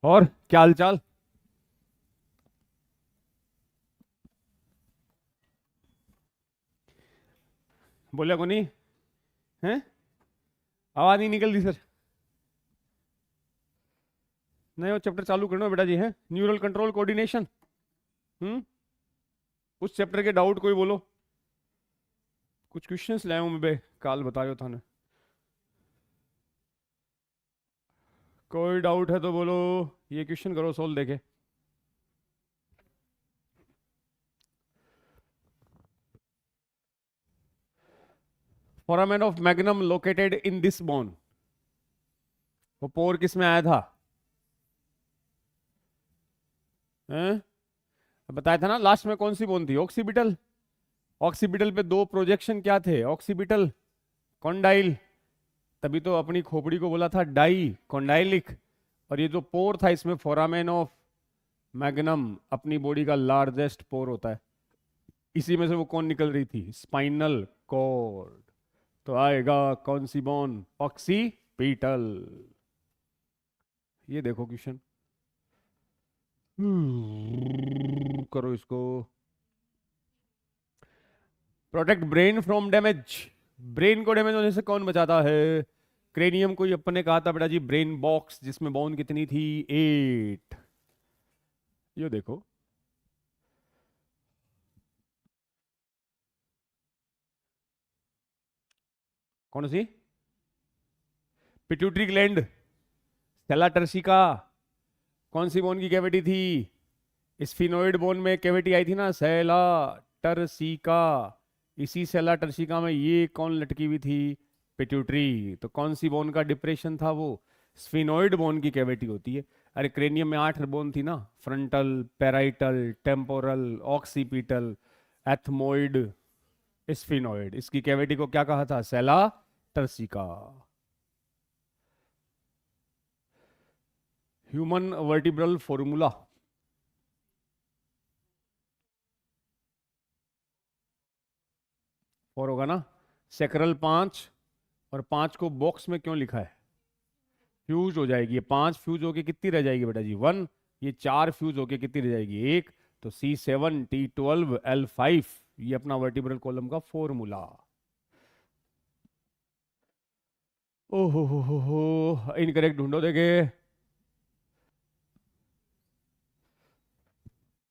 और क्या हाल चाल। बोलिया को नहीं है। आवाज नहीं निकल रही सर। नहीं वो चैप्टर चालू करना बेटा जी है न्यूरल कंट्रोल कोऑर्डिनेशन। हम्म। उस चैप्टर के डाउट कोई बोलो। कुछ क्वेश्चंस लाया हूं मैं बे काल बतायो था ने। कोई डाउट है तो बोलो। ये क्वेश्चन करो सोल्व देखे। Foramen of magnum located in this bone. वो पोर किस में आया था हैं? बताया था ना लास्ट में कौन सी बोन थी ऑक्सीपिटल। ऑक्सीपिटल पे दो प्रोजेक्शन क्या थे ऑक्सीपिटल कॉन्डाइल। तभी तो अपनी खोपड़ी को बोला था डाई कॉन्डाइलिक। और ये जो पोर था इसमें फोरामेन ऑफ मैग्नम अपनी बॉडी का लार्जेस्ट पोर होता है। इसी में से वो कौन निकल रही थी स्पाइनल कॉर्ड। तो आएगा कौन सी बोन ऑक्सीपिटल। ये देखो क्वेश्चन। करो इसको। Protect brain from damage. Brain को डैमेज होने से कौन बचाता है। क्रेनियम को अपन ने कहा था बेटा जी ब्रेन बॉक्स जिसमें बोन कितनी थी 8। ये देखो। कौन सी पिट्यूटरी ग्लैंड सेला टर्सिका। कौन सी बोन की कैविटी थी स्फिनोइड बोन में कैविटी आई थी ना सेला टर्सिका। इसी सेला टर्सिका में ये कौन लटकी हुई थी पिट्यूटरी। तो कौन सी बोन का डिप्रेशन था वो स्फिनोइड बोन की कैविटी होती है। अरे क्रेनियम में 8 बोन थी ना frontal parietal temporal occipital ethmoid sphenoid. इसकी कैविटी को क्या कहा था सेला टर्सिका। Human vertebral formula. और होगा ना सेक्रल 5। और 5 को बॉक्स में क्यों लिखा है फ्यूज हो जाएगी ये 5 फ्यूज होके कितनी रह जाएगी बेटा जी 1। ये 4 फ्यूज होके कितनी रह जाएगी 1। तो C7T12L5 ये अपना वर्टिब्रल कॉलम का फॉर्मूला। ओहो हो इनकरेक्ट ढूंढो देखे।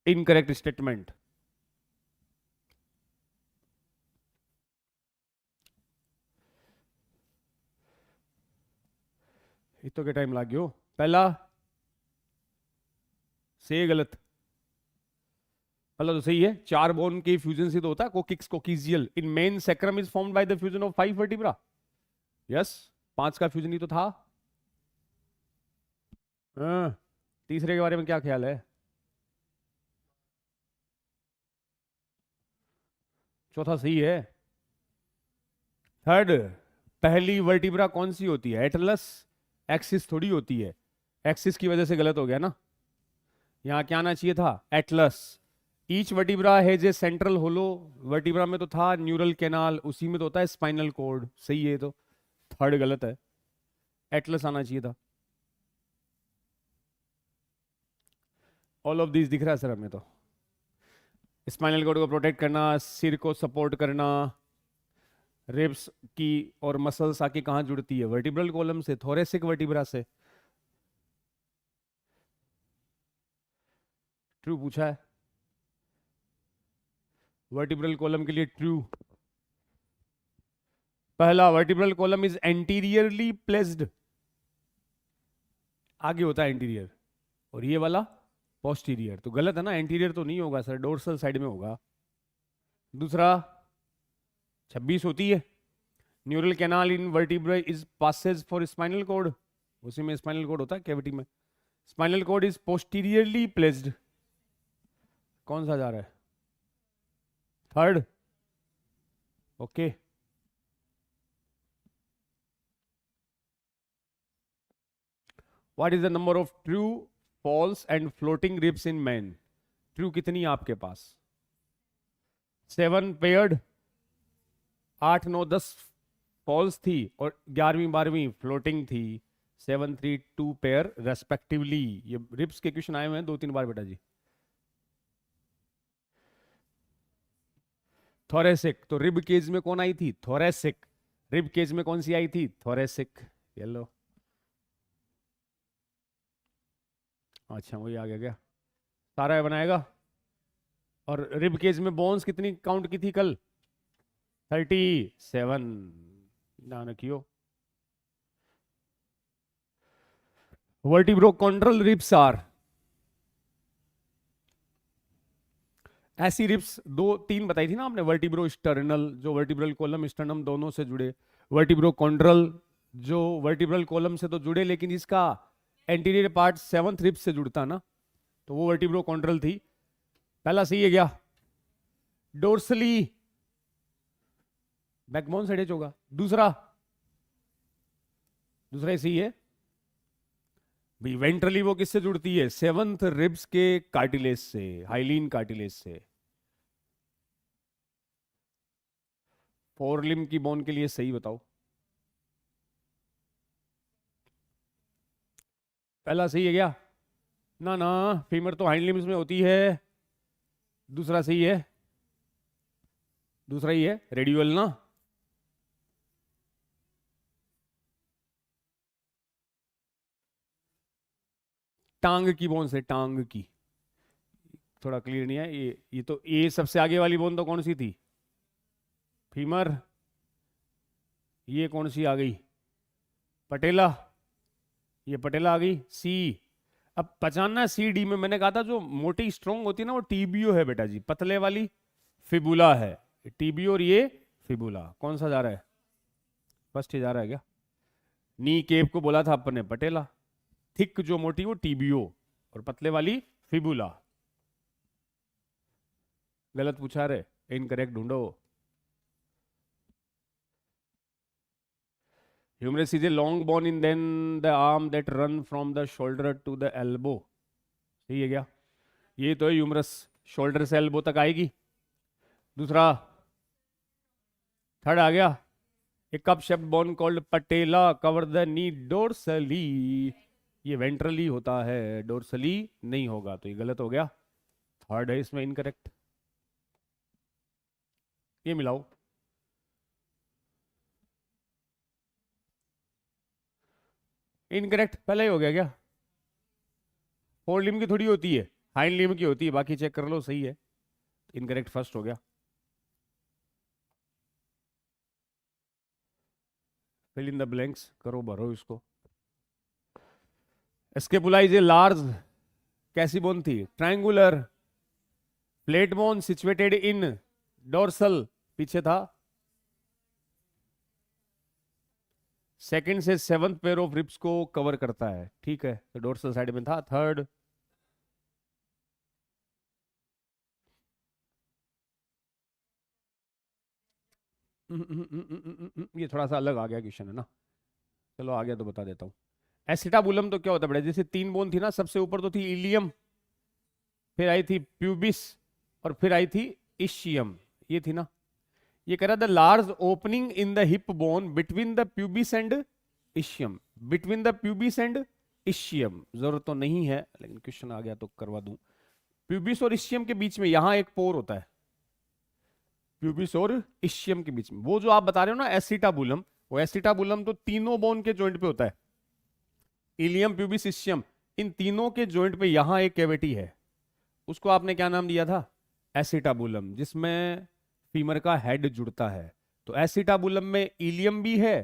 Incorrect statement. इतो के टाइम लग गयो पहला से गलत। पहला तो सही है 4 बोन के फ्यूजन से तो होता है coccyx coccygeal in man sacrum is formed by the fusion of 5 vertebra. Yes 5 का फ्यूजन ही तो था। हाँ, तीसरे के बारे में क्या ख्याल है। चौथा सही है। थर्ड पहली वर्टिब्रा कौन सी होती है एटलस एक्सिस थोड़ी होती है। एक्सिस की वजह से गलत हो गया ना। यहां क्या आना चाहिए था atlas. Each vertebra has a central hollow. Vertebra में तो था न्यूरल कैनाल उसी में तो होता है स्पाइनल कॉर्ड सही है तो। थर्ड गलत है एटलस आना चाहिए था। ऑल ऑफ दिस दिख रहा है सर हमें तो। स्पाइनल कॉर्ड को प्रोटेक्ट करना सिर को सपोर्ट करना रिब्स की और मसल्स आके कहां जुड़ती है वर्टिब्रल कॉलम से थोरेसिक वर्टिब्रा से। ट्रू पूछा है वर्टिब्रल कॉलम के लिए ट्रू। पहला vertebral column is anteriorly placed. आगे होता है एंटीरियर और ये वाला पोस्टीरियर तो गलत है ना एंटीरियर तो नहीं होगा सर डोर्सल साइड में होगा। दूसरा 26 होती है neural canal in vertebra is passage for spinal cord. उसी में स्पाइनल कॉर्ड होता है कैविटी में। Spinal cord is posteriorly placed. कौन सा जा रहा है third okay. What is the number of true false and floating ribs in man. True कितनी है आपके पास 7 पेयर्ड 8 9 10 फॉल्स थी और 11वीं 12वीं फ्लोटिंग थी 732 पेयर रेस्पेक्टिवली। ये रिब्स के क्वेश्चन आए हुए हैं 2-3 बार बेटा जी। थोरेसिक, तो रिब केज में कौन आई थी? थोरेसिक। रिब केज में कौन सी आई थी? थोरेसिक। ये लो, अच्छा वही आ गया क्या? सारा बनाएगा। और रिब केज में बोन्स कितनी काउंट की थी कल? 37। ध्यान रखियो। वर्टिब्रोकॉन्ड्रल रिब्स आर, ऐसी रिब्स 2-3 बताई थी ना आपने। वर्टिब्रो स्टर्नल, जो वर्टिब्रल कॉलम स्टर्नम दोनों से जुड़े। वर्टिब्रोकॉन्ड्रल, जो वर्टिब्रल कॉलम से तो जुड़े लेकिन इसका एंटीरियर पार्ट 7th रिब्स से जुड़ता ना, तो वो वर्टिब्रोकॉन्ड्रल थी। पहला सही है क्या? डोर्सली बैकबोन से अटैच होगा। दूसरा, दूसरा ही सही है भाई। वेंट्रली वो किससे जुड़ती है? 7th रिब्स के कार्टिलेज से, हाइलीन कार्टिलेज से। फोरलिम की बोन के लिए सही बताओ। पहला सही है क्या? ना ना, फीमर तो हाइंड लिम्स में होती है। दूसरा सही है, दूसरा ही है रेडियल ना। टांग की बोन से, टांग की। थोड़ा क्लियर नहीं है ये तो ए सबसे आगे वाली बोन तो कौन सी थी? फीमर। ये कौन सी आ गई? पटेला। ये पटेला आ गई। सी। अब पहचानना सी डी में मैंने कहा था जो मोटी स्ट्रोंग होती है ना वो टीबीओ है बेटा जी, पतले वाली फिबुला है। टीबीओ और ये फिबुला। कौन सा जा रहा है? फर्स्ट ही जा रहा है क्या? नी केप को बोला था अपन ने पटेला। थिक जो मोटी वो टीबीओ, और पतले वाली फिबुला। गलत पूछा रे, इनकरेक्ट ढूंढो। Humerus is a long bone in then the arm that run from the shoulder to the elbow. सही है क्या? ये तो है ह्यूमरस, शोल्डर से एल्बो तक आएगी। दूसरा, थर्ड आ गया। A cup shaped bone called patella cover the knee dorsally. ये वेंट्रली होता है, डोर्सली नहीं होगा, तो ये गलत हो गया। थर्ड है इसमें इनकरेक्ट। ये मिलाओ। इनकरेक्ट पहले ही हो गया क्या? फोर लिम की थोड़ी होती है, हाइंड लिम की होती है। बाकी चेक कर लो, सही है। इनकरेक्ट फर्स्ट हो गया। फिल इन द ब्लैंक्स करो, भरो इसको। स्केपुला इज ए लार्ज, कैसी बोन थी? Triangular plate bone situated in dorsal, पीछे था। सेकंड से 7th पेयर ऑफ रिब्स को कवर करता है, ठीक है, तो डोर्सल साइड में था। थर्ड, ये थोड़ा सा अलग आ गया क्वेश्चन है ना। चलो आ गया तो बता देता हूं। एसिटाबुलम तो क्या होता है बेटा? जैसे 3 बोन थी ना, सबसे ऊपर तो थी इलियम, फिर आई थी प्यूबिस, और फिर आई थी इशियम। ये थी ना। ये कह रहा the large opening in the hip bone between the pubis and ischium. Between the pubis and ischium जरूरत तो नहीं है, लेकिन क्वेश्चन आ गया तो करवा दूं। प्यूबिस और इशियम के बीच में यहां एक पोर होता है। प्यूबिस और इशियम के बीच में, वो जो आप बता रहे हो ना एसिटाबुलम, वो एसिटाबुलम तो तीनों बोन के जॉइंट पे होता है। इलियम, प्यूबिस, इशियम, इन तीनों के जॉइंट पे यहां एक कैविटी है। उसको आपने क्या नाम दिया था? एसिटाबुलम, जिसमें फीमर का हेड जुड़ता है। तो एसिटाबुलम में इलियम भी है,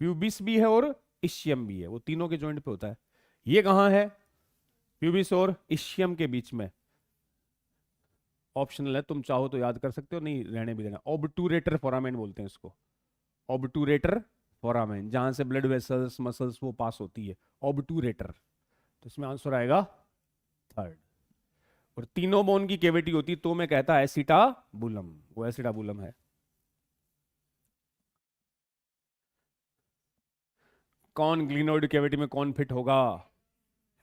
प्यूबिस भी है और इशियम भी है, वो तीनों के जॉइंट पे होता है। ये कहां है? प्यूबिस और इशियम के बीच में। ऑप्शनल है, तुम चाहो तो याद कर सकते हो, नहीं रहने भी देना। ऑब्टूरेटर फोरामेन बोलते हैं इसको। ऑब्टूरेटर फोरामेन, जहां से ब्लड वेसल्स मसल्स वो पास होती है, ऑब्टूरेटर। तो इसमें आंसर आएगा थर्ड। और तीनों बोन की केविटी होती, तो मैं कहता एसिटाबुलम, वो एसिटाबुलम है। कौन ग्लिनोइड कैविटी में कौन फिट होगा?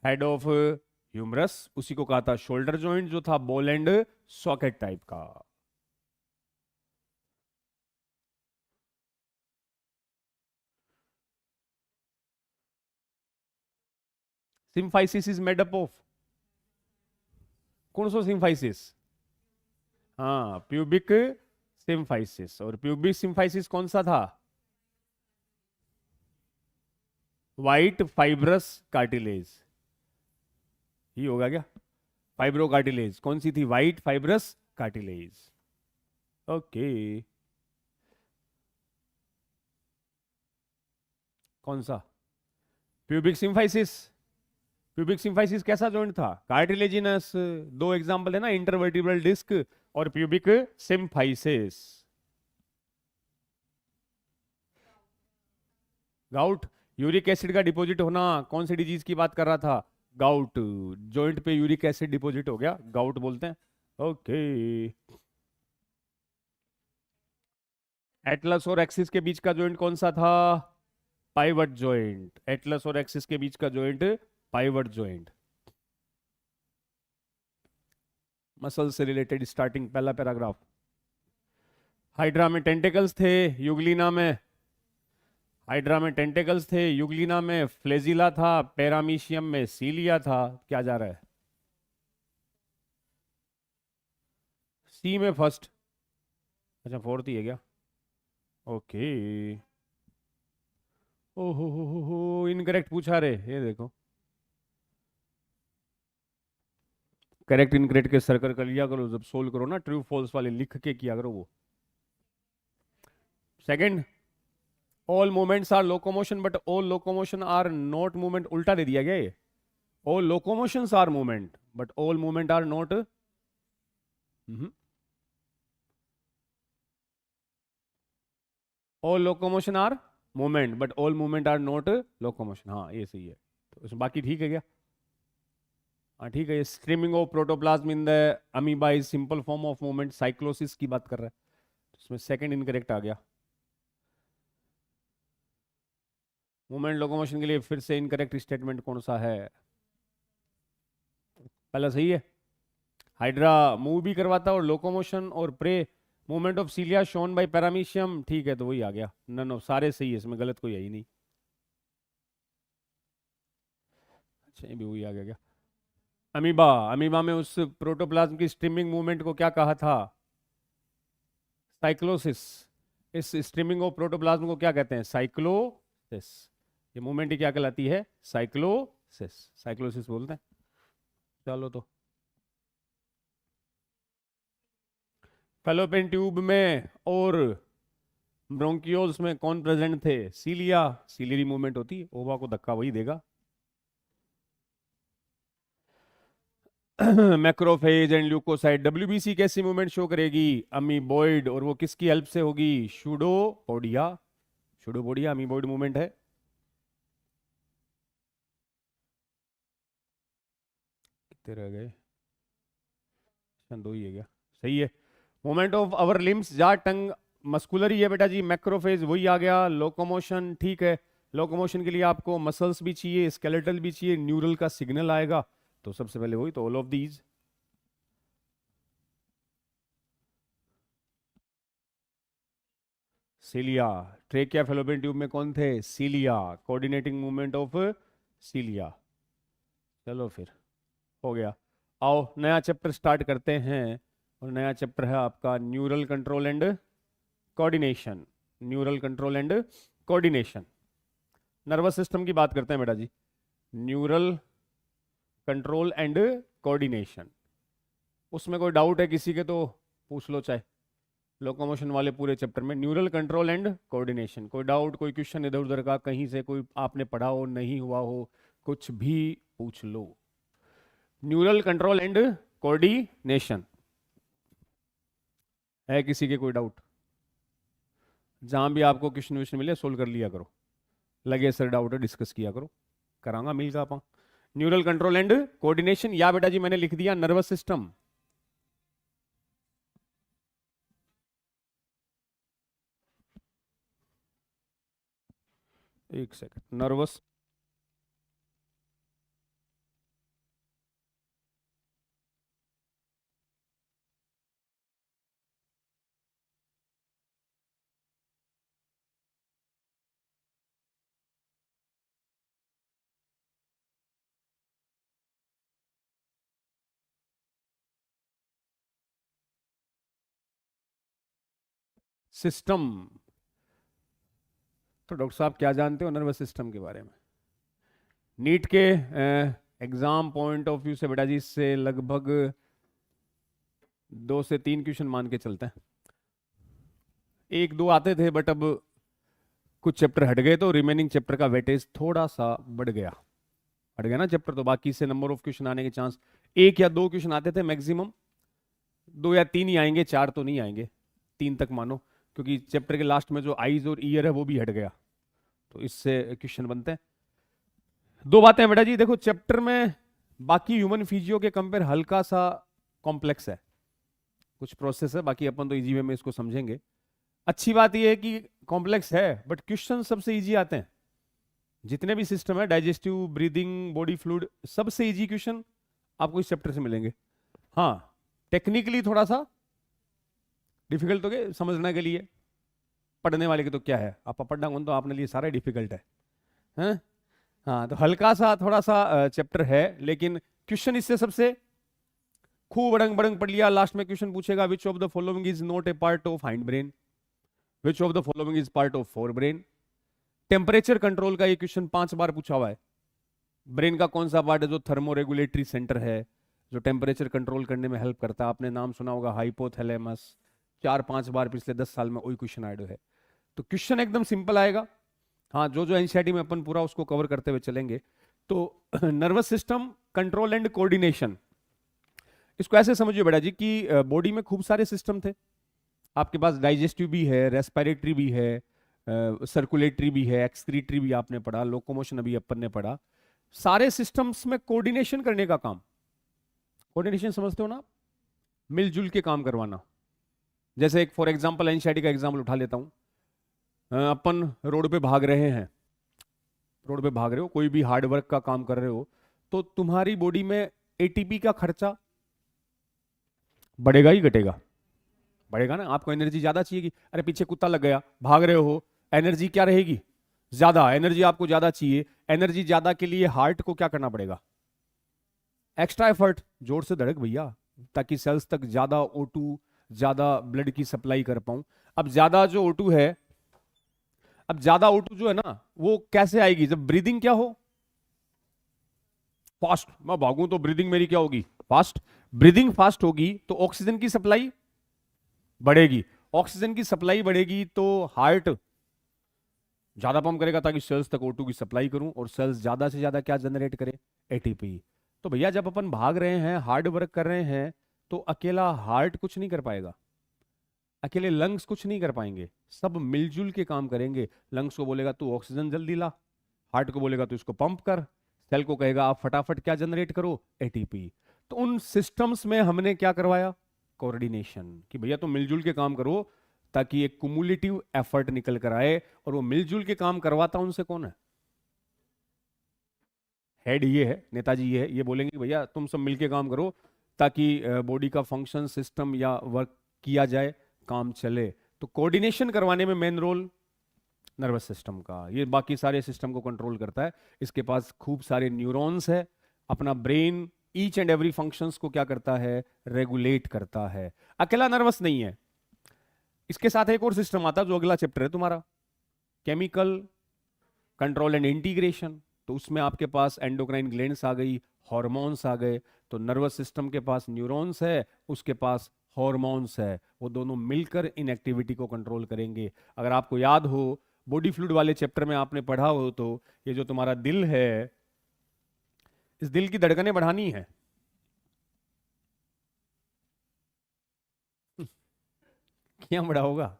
हेड ऑफ ह्यूमरस, उसी को कहा था शोल्डर जॉइंट, जो था बॉल एंड सॉकेट टाइप का। Symphysis is made up of, कौन सा सिम्फाइसिस? हाँ, प्यूबिक सिम्फाइसिस। और प्यूबिक सिम्फाइसिस कौन सा था? वाइट फाइब्रस कार्टिलेज, ये होगा क्या? फाइब्रो कार्टिलेज कौन सी थी? White fibrous cartilage. ओके, कौन सा? Pubic symphysis. प्यूबिक सिम्फाइसिस कैसा जॉइंट था? कार्टिलेजिनस। दो एग्जांपल है ना, इंटरवर्टिब्रल डिस्क और pubic symphysis. Gout, uric acid का डिपॉजिट होना, कौन सी डिजीज की बात कर रहा था? गाउट। जॉइंट पे यूरिक एसिड डिपॉजिट हो गया, गाउट बोलते हैं। ओके। एटलस और एक्सिस के बीच का जॉइंट कौन सा था? Pivot joint. एटलस और एक्सिस के बीच का जॉइंट पाइवट जॉइंट। मसल से रिलेटेड स्टार्टिंग पहला पैराग्राफ। हाइड्रा में टेंटिकल्स थे, युगलिना में, हाइड्रा में टेंटिकल्स थे, युगलिना में फ्लेजिला था, पैरामीशियम में सीलिया था। क्या जा रहा है? सी में फर्स्ट। अच्छा, फोर्थ ही है क्या? ओके। ओहो हो, इनकरेक्ट पूछा रे, ये देखो। करेक्ट इनकरेक्ट के सर्कल कर लिया करो जब सोल्व करो ना, ट्रू फॉल्स वाले लिख के किया करो वो। Second, all movements are locomotion but all locomotion are not movement, उल्टा दे दिया गया ये। All locomotions are movement but all movement are not. All locomotion are movement but all movement are not locomotion, हाँ ये सही है। तो बाकी ठीक है क्या? हाँ ठीक है। Streaming of protoplasm in the amoeba is simple form of movement, cyclosis की बात कर रहा है, तो इसमें सेकंड इनकरेक्ट आ गया। मूवमेंट लोकोमोशन के लिए फिर से इनकरेक्ट स्टेटमेंट कौन सा है? पहला सही है। हाइड्रा मूव भी करवाता और लोकोमोशन और प्रे movement of cilia shown by paramecium, ठीक है तो वही आ गया। नन ऑफ, सारे सही है, इसमें गलत कोई है ही नहीं। अच्छा, ये भी वही आ गया क्या? अमीबा, अमीबा में उस प्रोटोप्लाज्म की स्ट्रीमिंग मूवमेंट को क्या कहा था? साइक्लोसिस। इस स्ट्रीमिंग ऑफ प्रोटोप्लाज्म को क्या कहते हैं? साइक्लोसिस। ये मूवमेंट ही क्या कहलाती है? साइक्लोसिस। साइक्लोसिस बोलते हैं। चलो तो, फैलोपियन ट्यूब में और ब्रोंकियोल्स में कौन प्रेजेंट थे? सीलिया। सीलियरी मूवमेंट होती है, ओवा को धक्का वही देगा। मैक्रोफेज एंड ल्यूकोसाइट, डब्ल्यूबीसी कैसी मूवमेंट शो करेगी? अमीबॉइड। और वो किसकी हेल्प से होगी? शूडोपोडिया। शूडोपोडिया अमीबॉइड मूवमेंट है। कितने रह गए? दो ही है क्या? सही है। मूवमेंट ऑफ अवर लिम्स, जा टंग मस्कुलर ही है बेटा जी। मैक्रोफेज वही आ गया। लोकोमोशन ठीक है, लोकोमोशन के लिए आपको मसल्स भी चाहिए, स्केलेटल भी चाहिए, न्यूरल का सिग्नल आएगा, तो सबसे पहले वही तो, all of these. Cilia. Trachea fallopian tube में कौन थे? Cilia. Coordinating movement of cilia. चलो फिर, हो गया। आओ नया चैप्टर स्टार्ट करते हैं, और नया चैप्टर है आपका neural control and coordination. Neural control and coordination, nervous system की बात करते हैं बेटा जी। न्यूरल कंट्रोल एंड कोऑर्डिनेशन, उसमें कोई डाउट है किसी के तो पूछ लो, चाहे लोकोमोशन वाले पूरे चैप्टर में न्यूरल कंट्रोल एंड कोऑर्डिनेशन, कोई डाउट, कोई क्वेश्चन इधर उधर का कहीं से कोई आपने पढ़ा हो, नहीं हुआ हो, कुछ भी पूछ लो। न्यूरल कंट्रोल एंड कोऑर्डिनेशन, है किसी के कोई डाउट? जहां भी आपको क्वेश्चन विश्न मिले सोल्व कर लिया करो, लगे सर डाउट है डिस्कस किया करो, करांगा मिलकर आप। न्यूरल कंट्रोल एंड कोऑर्डिनेशन, या बेटा जी मैंने लिख दिया नर्वस सिस्टम। एक सेकंड, नर्वस सिस्टम। तो डॉक्टर साहब क्या जानते हो नर्वस सिस्टम के बारे में? नीट के एग्जाम पॉइंट ऑफ व्यू से बेटा जी इससे लगभग 2 से 3 क्वेश्चन मान के चलते हैं। 1-2 आते थे बट अब कुछ चैप्टर हट गए तो रिमेनिंग चैप्टर का वेटेज थोड़ा सा बढ़ गया। हट गया ना चैप्टर तो बाकी से नंबर ऑफ क्वेश्चन आने के चांस 1 या 2 क्वेश्चन आते थे मैक्सिमम, 2 या 3 ही आएंगे, 4 तो नहीं आएंगे, 3 तक मानो, क्योंकि चैप्टर के लास्ट में जो आईज और ईयर है वो भी हट गया, तो इससे क्वेश्चन बनते हैं। 2 बातें हैं बेटा जी, देखो चैप्टर में बाकी ह्यूमन फिजियो के कंपेयर हल्का सा कॉम्प्लेक्स है, कुछ प्रोसेस है, बाकी अपन तो इजी वे में इसको समझेंगे। अच्छी बात यह है कि कॉम्प्लेक्स है बट क्वेश्चन सबसे इजी आते हैं। जितने भी सिस्टम है, डाइजेस्टिव, ब्रीदिंग, बॉडी फ्लूइड, सबसे इजी क्वेश्चन आपको इस चैप्टर से मिलेंगे। हाँ, टेक्निकली थोड़ा सा डिफिकल्ट तो के समझने के लिए, पढ़ने वाले के तो क्या है, आप पढ़ना कौन, तो आपने लिए सारा डिफिकल्ट है, हैं? हाँ, तो हल्का सा थोड़ा सा चैप्टर है, लेकिन क्वेश्चन इससे सबसे खूब बड़ंग बड़ंग पढ़ लिया। लास्ट में क्वेश्चन पूछेगा which of the following is not a part of hind brain, which of the following is part of fore brain. Temperature control का ये क्वेश्चन 5 बार पूछा हुआ है। ब्रेन का कौन सा पार्ट है जो थर्मो रेगुलेटरी सेंटर है, जो टेम्परेचर कंट्रोल करने में हेल्प करता है? आपने नाम सुना होगा हाइपोथैलेमस, 4-5 बार पिछले 10 साल में वही क्वेश्चन आया है। तो क्वेश्चन एकदम सिंपल आएगा। हाँ, जो जो एनसीईआरटी में अपन पूरा उसको कवर करते हुए चलेंगे। तो nervous system control and coordination, इसको ऐसे समझिए बेटा जी कि बॉडी में खूब सारे सिस्टम थे। आपके पास डाइजेस्टिव भी है, रेस्पिरेटरी भी है, सर्कुलेटरी भी है, एक्सक्रीटरी भी आपने पढ़ा, लोकोमोशन अभी अपन ने पढ़ा। सारे सिस्टम्स में कोऑर्डिनेशन करने का काम, कोऑर्डिनेशन समझते हो ना, मिलजुल के काम करवाना। जैसे एक फॉर एग्जांपल एनसीईआरटी का एग्जांपल उठा लेता हूं, अपन रोड पे भाग रहे हैं, रोड पे भाग रहे हो, कोई भी हार्ड वर्क का काम कर रहे हो, तो तुम्हारी बॉडी में एटीपी का खर्चा बढ़ेगा ही घटेगा? बढ़ेगा ना। आपको एनर्जी ज्यादा चाहिए कि अरे पीछे कुत्ता लग गया, भाग रहे हो, एनर्जी क्या रहेगी? ज्यादा एनर्जी आपको ज्यादा चाहिए। एनर्जी ज्यादा के लिए हार्ट को क्या करना पड़ेगा? एक्स्ट्रा एफर्ट, जोर से धड़क भैया, ताकि सेल्स तक ज्यादा O2, ज्यादा ब्लड की सप्लाई कर पाऊं। अब ज्यादा जो O2 है, अब ज्यादा O2 जो है ना, वो कैसे आएगी? जब ब्रीदिंग क्या हो, फास्ट। मैं भागूं तो ब्रीदिंग मेरी क्या होगी? फास्ट। ब्रीदिंग फास्ट होगी तो ऑक्सीजन की सप्लाई बढ़ेगी, ऑक्सीजन की सप्लाई बढ़ेगी तो हार्ट ज्यादा पंप करेगा ताकि सेल्स तक O2 की सप्लाई करूं, और सेल्स ज्यादा से ज्यादा क्या जनरेट करे? एटीपी। तो भैया जब अपन भाग रहे हैं, हार्ड वर्क कर रहे हैं, तो अकेला हार्ट कुछ नहीं कर पाएगा, अकेले लंग्स कुछ नहीं कर पाएंगे, सब मिलजुल के काम करेंगे। लंग्स को बोलेगा तू ऑक्सीजन जल्दी ला, हार्ट को बोलेगा तू इसको पंप कर, सेल को कहेगा आप फटाफट क्या जनरेट करो? एटीपी। तो उन सिस्टम्स में हमने क्या करवाया? कोऑर्डिनेशन, कि भैया तुम मिलजुल के काम करो ताकि एक कुमुलेटिव एफर्ट निकल कर आए। और वो मिलजुल के काम करवाता उनसे कौन है? हेड ये है, नेताजी ये है, ये बोलेंगे भैया तुम सब मिलके काम करो ताकि बॉडी का फंक्शन, सिस्टम या वर्क किया जाए, काम चले। तो कोऑर्डिनेशन करवाने में मेन रोल नर्वस सिस्टम का, ये बाकी सारे सिस्टम को कंट्रोल करता है। इसके पास खूब सारे न्यूरॉन्स है, अपना brain each and every functions को क्या करता है? रेगुलेट करता है। अकेला नर्वस नहीं है, इसके साथ एक और सिस्टम आता है जो अगला चैप्टर है तुम्हारा, केमिकल कंट्रोल एंड इंटीग्रेशन। तो उसमें आपके पास एंडोक्राइन ग्लैंड्स आ गई, हार्मोन्स आ गए। तो नर्वस सिस्टम के पास न्यूरॉन्स है, उसके पास हार्मोन्स है, वो दोनों मिलकर इन एक्टिविटी को कंट्रोल करेंगे। अगर आपको याद हो, बॉडी फ्लूइड वाले चैप्टर में आपने पढ़ा हो, तो ये जो तुम्हारा दिल है, इस दिल की धड़कनें बढ़ानी है। क्या बढ़ाओगा?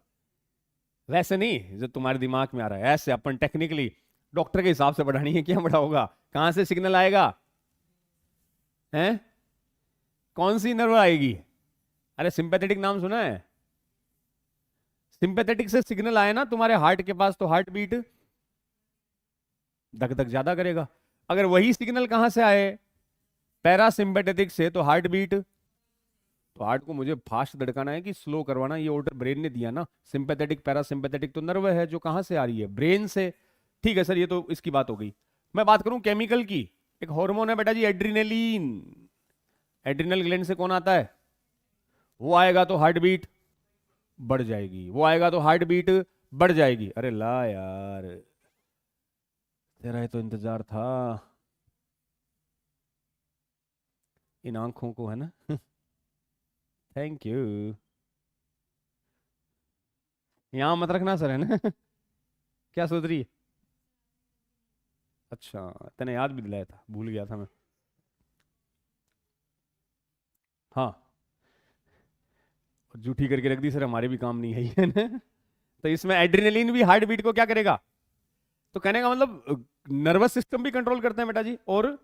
वैसे नहीं जो तुम्हारे दिमाग में आ रहा है, ऐसे अपन टेक्निकली डॉक्टर के हिसाब से बढ़ानी है। क्या बढ़ाओगा? कहां से सिग्नल आएगा? हैं? कौन सी नर्व आएगी? अरे सिंपैथेटिक नाम सुना है? सिंपैथेटिक से सिग्नल आए ना तुम्हारे हार्ट के पास, तो हार्ट बीट धक धक ज्यादा करेगा। अगर वही सिग्नल कहां से आए? पैरासिम्पैथेटिक से, तो हार्ट बीट, तो हार्ट को मुझे फास्ट धड़काना है कि स्लो करवाना, ये ऑर्डर ब्रेन ने दिया ना। सिंपैथेटिक, पैरासिम्पैथेटिक तो नर्व है जो कहां से आ रही है? ब्रेन से। ठीक है सर, ये तो इसकी बात हो गई। मैं बात करूं केमिकल की, एक हार्मोन है बेटा जी एड्रिनलिन। एड्रिनल ग्लैंड से कौन आता है? वो आएगा तो हार्ट बीट बढ़ जाएगी, वो आएगा तो हार्ट बीट बढ़ जाएगी। अरे ला यार, तेरा ही तो इंतजार था, इन आंखों को, है ना। Thank you. यहाँ मत रखना सर, है ना। क्या सोच रही है? अच्छा, तने याद भी दिलाया था, भूल गया था मैं। हाँ, जूठी करके रख दी सर, हमारे भी काम नहीं है ये, है ना। तो इसमें एड्रेनलिन भी हार्ट बीट को क्या करेगा? तो कहने का मतलब नर्वस सिस्टम भी कंट्रोल करते हैं बेटा जी, और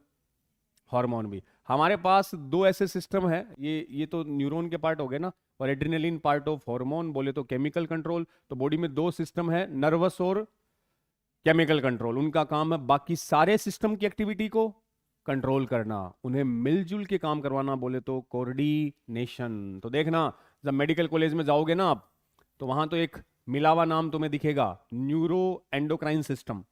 हार्मोन भी। हमारे पास दो ऐसे सिस्टम है, ये तो न्यूरॉन के पार्ट हो गए ना, और एड्रेनलिन पार्ट ऑफ हार्मोन, बोले तो केमिकल कंट्रोल। तो बॉडी में दो सिस्टम है, नर्वस और केमिकल कंट्रोल। उनका काम है बाकी सारे सिस्टम की एक्टिविटी को कंट्रोल करना, उन्हें मिलजुल के काम करवाना, बोले तो कोऑर्डिनेशन। तो देखना, जब मेडिकल कॉलेज में जाओगे ना आप, तो वहां तो एक मिला हुआ नाम तुम्हें दिखेगा, न्यूरो एंडोक्राइन सिस्टम।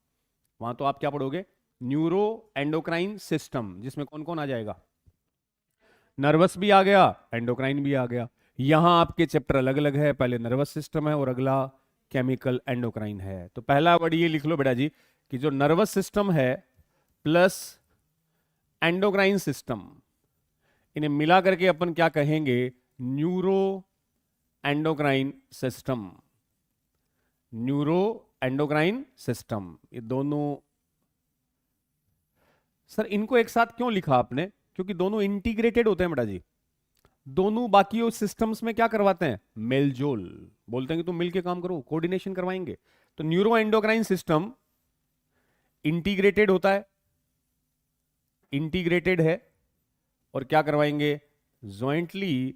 वहां तो आप क्या पढ़ोगे? न्यूरो एंडोक्राइन सिस्टम, जिसमें कौन कौन आ जाएगा? नर्वस भी आ गया, एंडोक्राइन भी आ गया। यहां आपके चैप्टर अलग अलग है, पहले नर्वस सिस्टम है और अगला केमिकल एंडोक्राइन है। तो पहला वर्ड ये लिख लो बेटा जी, कि जो नर्वस सिस्टम है प्लस एंडोक्राइन सिस्टम, इन्हें मिला करके अपन क्या कहेंगे? Neuro endocrine system. Neuro endocrine system, ये दोनों। सर इनको एक साथ क्यों लिखा आपने? क्योंकि दोनों इंटीग्रेटेड होते हैं बेटा जी, दोनों बाकी सिस्टम्स में क्या करवाते हैं? मेलजोल। बोलते हैं कि तुम मिलके काम करो, कोऑर्डिनेशन करवाएंगे। तो न्यूरो एंडोक्राइन सिस्टम इंटीग्रेटेड होता है, इंटीग्रेटेड है, और क्या करवाएंगे? Jointly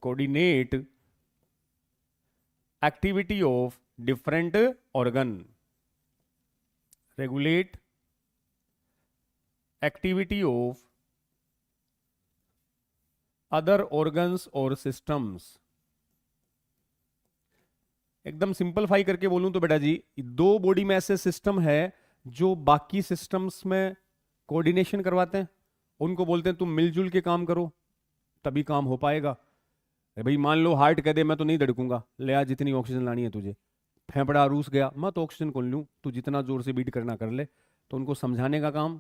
coordinate activity of different organ, regulate activity of other organs और सिस्टम्स। एकदम सिंपलीफाई करके बोलूं तो बेटा जी, दो बॉडी में ऐसे सिस्टम है जो बाकी सिस्टम्स में कोऑर्डिनेशन करवाते हैं, उनको बोलते हैं तुम मिलजुल के काम करो तभी काम हो पाएगा। भाई मान लो हार्ट कह दे मैं तो नहीं धड़कूंगा, ले आ जितनी ऑक्सीजन लानी है तुझे। फेफड़ा रूस गया, मैं तो ऑक्सीजन कौन लूं, तू जितना जोर से बीट करना कर ले। तो उनको समझाने का काम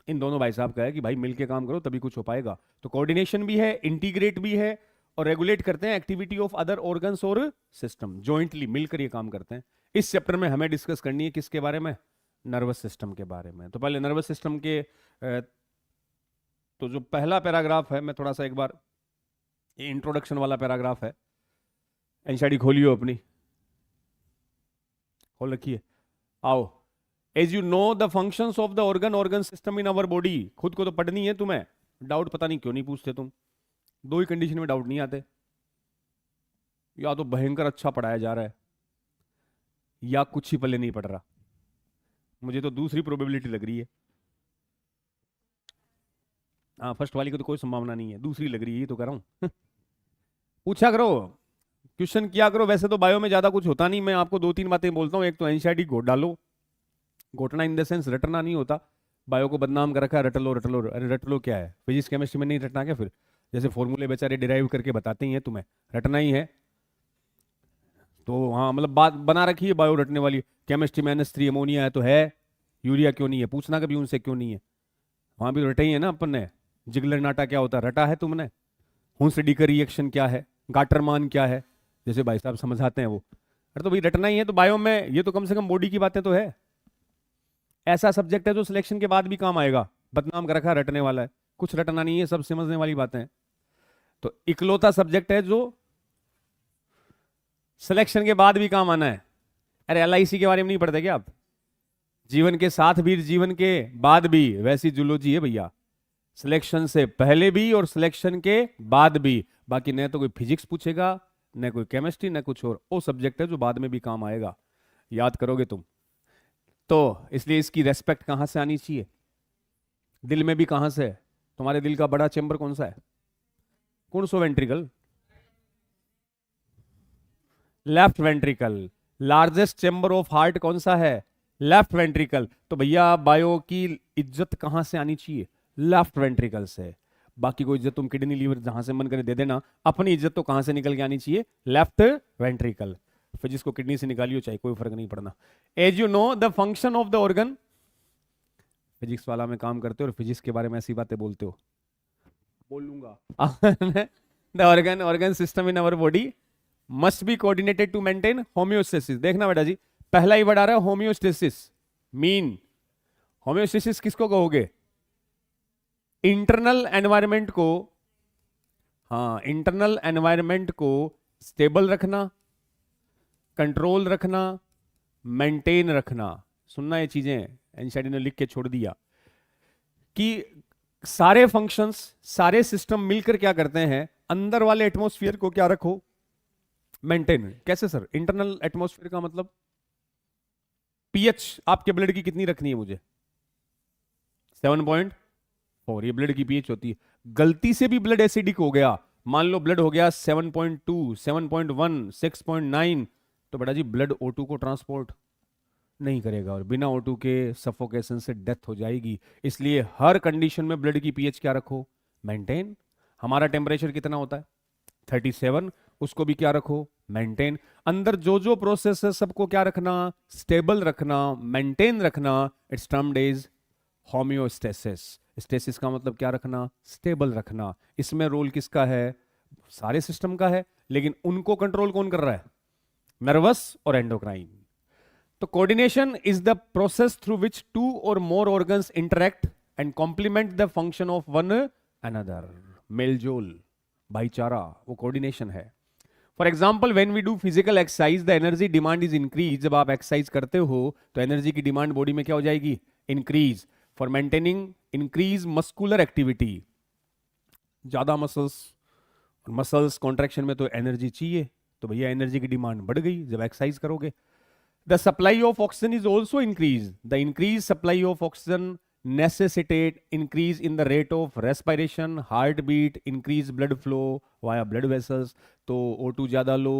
इन दोनों भाई साहब का है कि भाई मिलके काम करो तभी कुछ हो पाएगा। तो कोऑर्डिनेशन भी है, इंटीग्रेट भी है, और रेगुलेट करते हैं एक्टिविटी ऑफ अदर ऑर्गन्स और सिस्टम, जॉइंटली मिलकर ये काम करते हैं। इस चैप्टर में हमें डिस्कस करनी है किसके बारे में? नर्वस सिस्टम के बारे में। तो पहले नर्वस सिस्टम के तो जो पहला पैराग्राफ है, मैं थोड़ा सा एक बार, ये इंट्रोडक्शन वाला पैराग्राफ है। एनसीईआरटी खोलियो अपनी, खोल रखिए, आओ। As you know the functions of the organ system in our body. खुद को तो पढ़नी है तुम्हें, डाउट पता नहीं क्यों नहीं पूछते तुम। दो ही कंडीशन में डाउट नहीं आते, या तो भयंकर अच्छा पढ़ाया जा रहा है, या कुछ ही पल्ले नहीं पढ़ रहा। मुझे तो दूसरी प्रोबेबिलिटी लग रही है। हाँ, फर्स्ट वाली को तो कोई संभावना नहीं है, दूसरी लग रही है, ये तो कह रहा हूं। पूछा करो, क्वेश्चन किया करो। वैसे तो बायो में ज्यादा कुछ होता नहीं, मैं आपको दो तीन बातें बोलता हूँ। एक तो एनसीईआरटी घोट डालो, घोटना इन द सेंस रटना नहीं होता। बायो को बदनाम कर रखा है, रट लो रट लो। अरे रट लो क्या है, फिजिक्स केमिस्ट्री में नहीं रटना क्या? फिर जैसे फॉर्मूले बेचारे डिराइव करके बताते ही हैं, तुम्हें रटना ही है। तो हाँ, मतलब बात बना रखी है बायो रटने वाली। केमिस्ट्री में NH3 अमोनिया है तो है, यूरिया क्यों नहीं है? पूछना कभी उनसे क्यों नहीं है। वहां भी रटे ही है ना अपन ने। जिगलर नाटा क्या होता है, रटा है तुमने। हुंस-डी का रिएक्शन क्या है, गाटरमान क्या है, जैसे भाई साहब समझाते हैं वो। अरे तो भाई रटना ही है। तो बायो में ये तो कम से कम बॉडी की बातें तो है। ऐसा सब्जेक्ट है जो सिलेक्शन के बाद भी काम आएगा। बदनाम कर रखा रटने वाला है, कुछ रटना नहीं है, सब समझने वाली बातें हैं। तो इकलौता सब्जेक्ट है जो सिलेक्शन के बाद भी काम आना है। अरे LIC के बारे में नहीं पढ़ते क्या आप? जीवन के साथ भी, जीवन के बाद भी, वैसी जूलॉजी है भैया। सिलेक्शन से पहले भी और सिलेक्शन के बाद भी। बाकी न तो कोई फिजिक्स पूछेगा, न कोई केमिस्ट्री, न कुछ और। वो सब्जेक्ट है जो बाद में भी काम आएगा, याद करोगे तुम। तो इसलिए इसकी रेस्पेक्ट कहां से आनी चाहिए? दिल में भी कहां से? तुम्हारे दिल का बड़ा चेंबर कौन सा है? कौन सो ventricle? Left ventricle. Largest chamber of heart कौन सा है? Left ventricle. तो भैया बायो की इज्जत कहां से आनी चाहिए? लेफ्ट वेंट्रिकल से। बाकी कोई इज्जत तुम किडनी लीवर जहां से मन करे दे देना, अपनी इज्जत तो कहां से निकल के आनी चाहिए, लेफ्ट वेंट्रिकल। फिजिक्स को किडनी से निकालियो चाहे, कोई फर्क नहीं पड़ना। As you know the function of the organ, physics वाला में काम करते हो और फिजिक्स के बारे में ऐसी बातें बोलते हो, बोल लूंगा। The organ system in our body must be coordinated to maintain homeostasis. देखना बेटा जी, पहला ही वर्ड आ रहा है होम्योस्टेसिस। मीन होम्योस्टेसिस किसको कहोगे, इंटरनल एनवायरनमेंट को, हाँ इंटरनल एनवायरनमेंट को स्टेबल रखना, कंट्रोल रखना, मेंटेन रखना। सुनना ये चीजें एनसीईआरटी ने लिख के छोड़ दिया कि सारे फंक्शंस, सारे सिस्टम मिलकर क्या करते हैं, अंदर वाले एटमॉस्फेयर को क्या रखो, मेंटेन। कैसे सर, इंटरनल एटमॉस्फेयर का मतलब पीएच आपके ब्लड की कितनी रखनी है मुझे, 7.4, ये ब्लड की पीएच होती है। गलती से भी ब्लड एसिडिक हो गया, मान लो ब्लड हो गया 7.2, 7.1, 6.9, तो बेटा जी ब्लड O2 को ट्रांसपोर्ट नहीं करेगा और बिना O2 के सफोकेशन से डेथ हो जाएगी। इसलिए हर कंडीशन में ब्लड की पीएच क्या रखो, मेंटेन। हमारा टेम्परेचर कितना होता है 37, उसको भी क्या रखो, मेंटेन। अंदर जो जो प्रोसेस है सबको क्या रखना, स्टेबल रखना, मेंटेन रखना। It's termed as homeostasis. Stasis का मतलब क्या रखना, स्टेबल रखना। इसमें रोल किसका है, सारे सिस्टम का है, लेकिन उनको कंट्रोल कौन कर रहा है, नर्वस और एंडोक्राइन। तो coordination is the process through which two और more organs interact and complement the function of one another. मेलजोल, भाईचारा, वो कोऑर्डिनेशन है। For example when we do physical exercise the energy demand is increase. जब आप exercise करते हो तो एनर्जी की डिमांड बॉडी में क्या हो जाएगी, increase. For maintaining increase muscular activity, ज्यादा मसल्स कॉन्ट्रैक्शन में तो एनर्जी चाहिए, तो भैया एनर्जी की डिमांड बढ़ गई जब एक्सरसाइज करोगे। The supply of oxygen is also increased. The increased supply of oxygen necessitate increase in the rate of respiration, heartbeat, increase blood flow via blood vessels. तो O2 ज्यादा लो,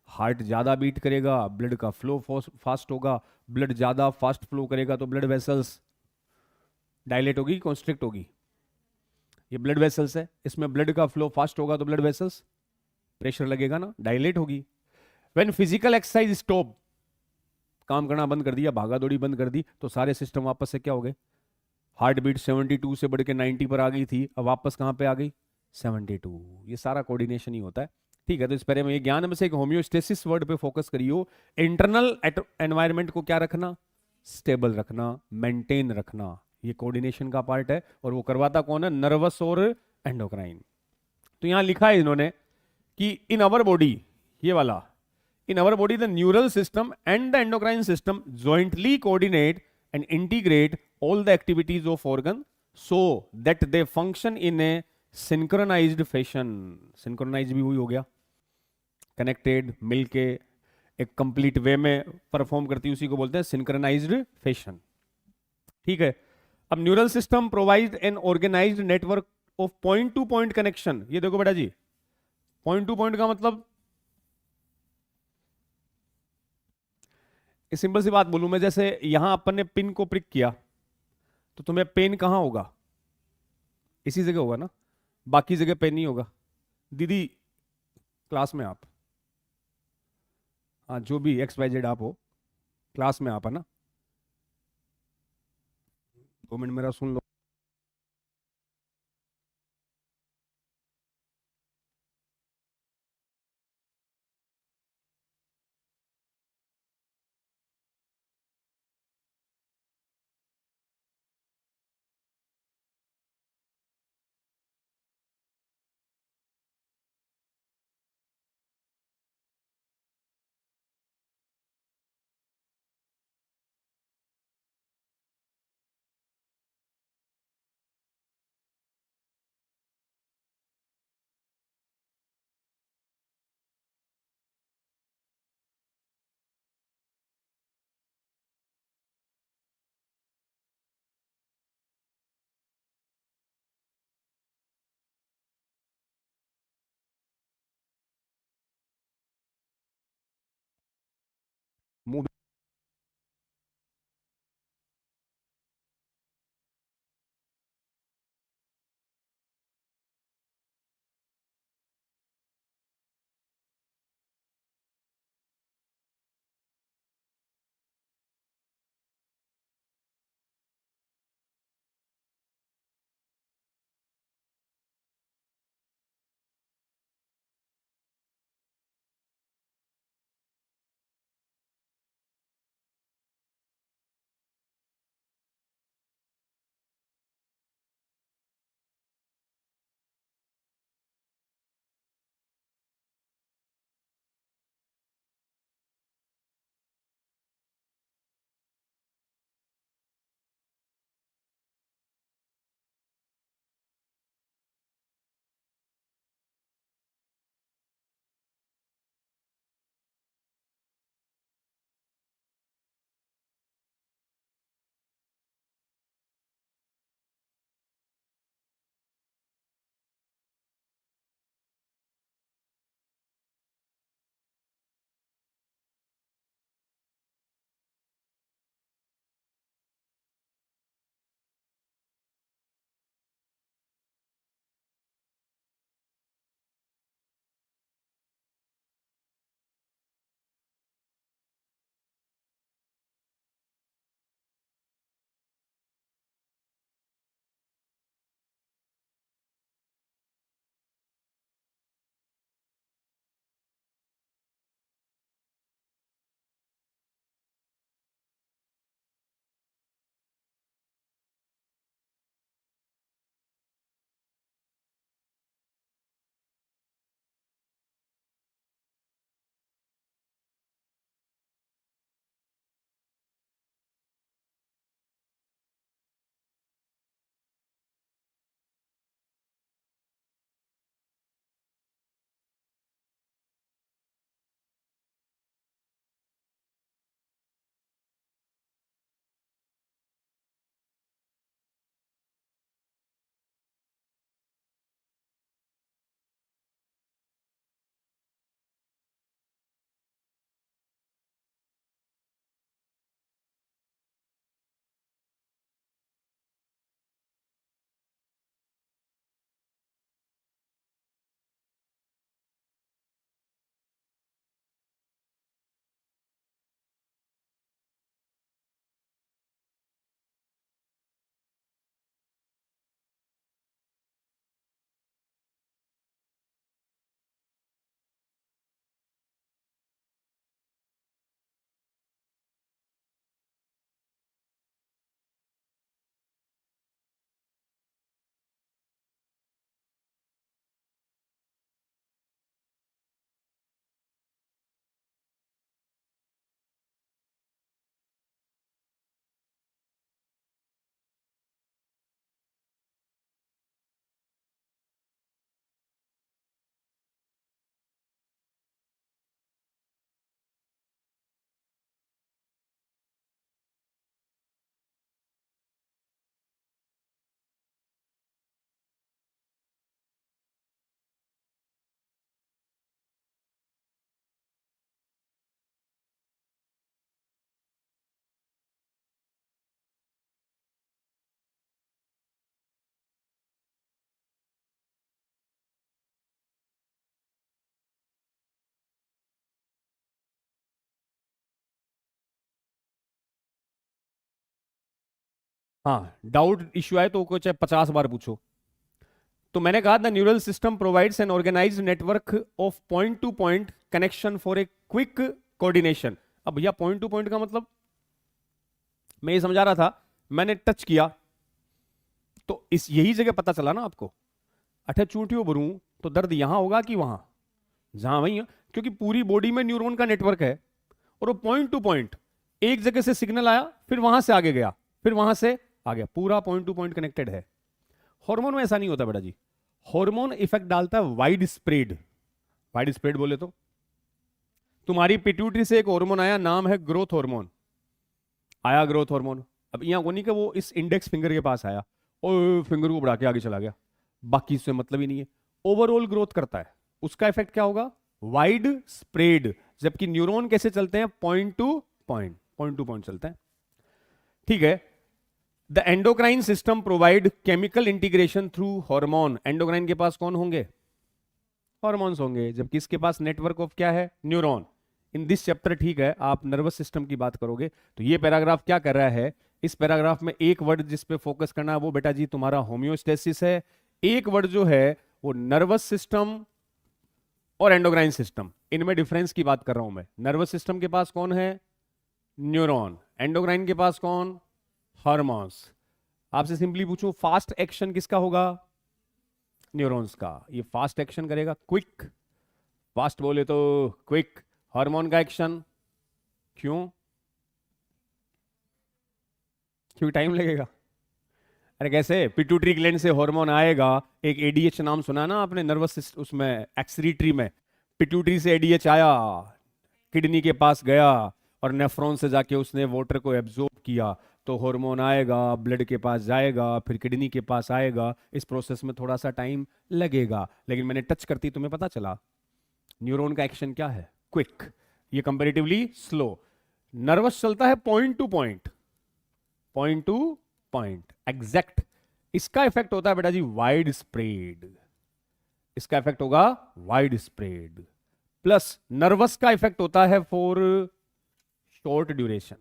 हार्ट ज्यादा beat करेगा, blood का flow fast होगा, blood ज्यादा fast flow करेगा तो blood vessels dilate होगी, कॉन्स्ट्रिक्ट होगी। ये ब्लड वेसल्स है, इसमें ब्लड का फ्लो फास्ट होगा तो ब्लड वेसल्स प्रेशर लगेगा ना, डायलेट होगी। व्हेन फिजिकल एक्सरसाइज स्टॉप, काम करना बंद कर दिया, भागा दौड़ी बंद कर दी, तो सारे सिस्टम वापस से क्या हो गए, हार्ट बीट 72 से बढ़ के 90 पर आ गई थी, अब वापस कहां पे आ गई, 72। ये सारा कोऑर्डिनेशन ही होता है। ठीक है, तो इस पर में ये ज्ञान में से एक होम्योस्टेसिस वर्ड पे फोकस करियो। इंटरनल एनवायरनमेंट को क्या रखना, स्टेबल रखना, मेंटेन रखना, ये कोऑर्डिनेशन का पार्ट है। और वो करवाता कौन है, नर्वस और एंडोक्राइन। तो यहां लिखा है इन्होंने कि इन अवर बॉडी, ये वाला, in our body the neural system and the endocrine system jointly coordinate and integrate all the activities of organ so that they function in a synchronized fashion। synchronized भी हुई हो गया, connected, मिलके एक complete वे में perform करती है, उसी को बोलते हैं सिंक्रोनाइज्ड फैशन। ठीक है, अब neural system provide an organised network of point to point connection. ये देखो बेटा जी, पॉइंट टू पॉइंट का मतलब, सिंपल सी बात बोलूं मैं, जैसे यहां अपन ने पिन को प्रिक किया तो तुम्हें पेन कहां होगा, इसी जगह होगा ना, बाकी जगह पेन नहीं होगा। दीदी क्लास में आप, हाँ जो भी XYZ आप हो, क्लास में आप है ना, 2 मिनट मेरा सुन लो। हाँ, डाउट इश्यू आए तो को चाहे 50 बार पूछो। तो मैंने कहा the neural system provides an organised network of point to point connection for a quick coordination. अब भैया पॉइंट टू पॉइंट का मतलब मैं ये समझा रहा था, मैंने टच किया तो इस यही जगह पता चला ना आपको, अठे चूंटियों भरूं तो दर्द यहां होगा कि वहां, जहां वहीं है, क्योंकि पूरी बॉडी में न्यूरॉन का नेटवर्क है और वो पॉइंट टू पॉइंट एक जगह से सिग्नल आया फिर वहां से आगे गया फिर वहां से आ गया, पूरा पॉइंट टू पॉइंट कनेक्टेड है। हार्मोन में ऐसा नहीं होता बेटा जी, हार्मोन इफेक्ट डालता है वाइड स्प्रेड। वाइड स्प्रेड बोले तो तुम्हारी पिट्यूटरी से एक हार्मोन आया, नाम है ग्रोथ हार्मोन, आया ग्रोथ हार्मोन। अब यहां को नहीं कि वो इस इंडेक्स फिंगर के पास आया और फिंगर को बढ़ा के आगे चला गया, बाकी इससे मतलब ही नहीं है, ओवरऑल ग्रोथ करता है। उसका इफेक्ट क्या होगा, वाइड स्प्रेड। जबकि न्यूरॉन कैसे चलते हैं, पॉइंट टू पॉइंट चलते हैं। ठीक है, the endocrine system provide chemical integration through hormone. Endocrine के पास कौन होंगे, हॉर्मोन्स होंगे, जबकि इसके पास नेटवर्क ऑफ क्या है, न्यूरॉन। इन दिस चैप्टर, ठीक है, आप नर्वस सिस्टम की बात करोगे तो ये पैराग्राफ क्या कर रहा है, इस पैराग्राफ में एक वर्ड जिस पे फोकस करना है वो बेटा जी तुम्हारा होम्योस्टेसिस है। एक वर्ड जो है वो नर्वस सिस्टम और एंडोक्राइन सिस्टम, इनमें डिफरेंस की बात कर रहा हूं मैं। नर्वस सिस्टम के पास कौन है, न्यूरॉन, एंडोक्राइन के पास कौन, हार्मोन्स। आपसे सिंपली पूछूं फास्ट एक्शन किसका होगा, न्यूरॉन्स का, ये फास्ट एक्शन करेगा, क्विक, फास्ट बोले तो क्विक। हार्मोन का एक्शन क्यों, क्यों टाइम लगेगा, अरे कैसे, पिट्यूटरी ग्लैंड से हार्मोन आएगा, एक एडीएच नाम सुना ना आपने नर्वस सिस्टम उसमें एक्सक्रीटरी में, पिट्यूटरी से एडीएच आया, किडनी के पास गया और नेफ्रॉन से जाके उसने वाटर को एब्जॉर्ब किया, तो हार्मोन आएगा, ब्लड के पास जाएगा, फिर किडनी के पास आएगा। इस प्रोसेस में थोड़ा सा टाइम लगेगा, लेकिन मैंने टच करती तुम्हें पता चला न्यूरॉन का एक्शन क्या है, क्विक, ये कंपैरेटिवली स्लो। नर्वस चलता है point to point, point to point exact. इसका इफेक्ट होता है बेटा जी वाइड स्प्रेड, इसका इफेक्ट होगा वाइड स्प्रेड। प्लस नर्वस का इफेक्ट होता है फॉर शॉर्ट ड्यूरेशन,